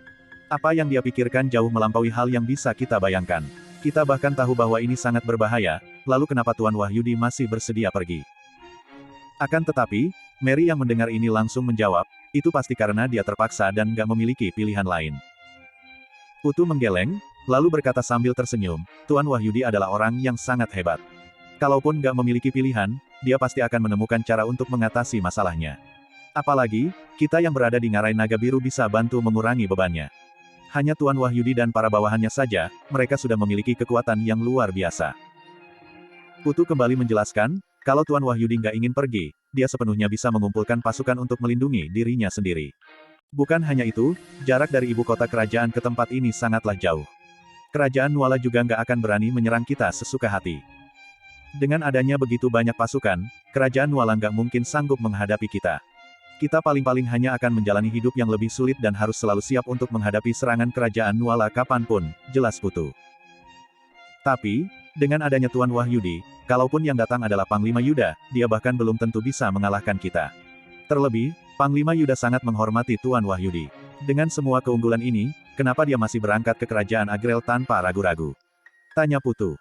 Apa yang dia pikirkan jauh melampaui hal yang bisa kita bayangkan. Kita bahkan tahu bahwa ini sangat berbahaya, lalu kenapa Tuan Wahyudi masih bersedia pergi? Akan tetapi, Mary yang mendengar ini langsung menjawab, itu pasti karena dia terpaksa dan nggak memiliki pilihan lain. Putu menggeleng, lalu berkata sambil tersenyum, Tuan Wahyudi adalah orang yang sangat hebat. Kalaupun nggak memiliki pilihan, dia pasti akan menemukan cara untuk mengatasi masalahnya. Apalagi, kita yang berada di Ngarai Naga Biru bisa bantu mengurangi bebannya. Hanya Tuan Wahyudi dan para bawahannya saja, mereka sudah memiliki kekuatan yang luar biasa. Putu kembali menjelaskan, kalau Tuan Wahyudi nggak ingin pergi, dia sepenuhnya bisa mengumpulkan pasukan untuk melindungi dirinya sendiri. Bukan hanya itu, jarak dari ibu kota kerajaan ke tempat ini sangatlah jauh. Kerajaan Nuala juga nggak akan berani menyerang kita sesuka hati. Dengan adanya begitu banyak pasukan, kerajaan Nuala nggak mungkin sanggup menghadapi kita. Kita paling-paling hanya akan menjalani hidup yang lebih sulit dan harus selalu siap untuk menghadapi serangan kerajaan Nuala kapanpun, jelas Putu. Tapi, dengan adanya Tuan Wahyudi, kalaupun yang datang adalah Panglima Yuda, dia bahkan belum tentu bisa mengalahkan kita. Terlebih, Panglima Yuda sangat menghormati Tuan Wahyudi. Dengan semua keunggulan ini, kenapa dia masih berangkat ke kerajaan Agrel tanpa ragu-ragu? Tanya Putu.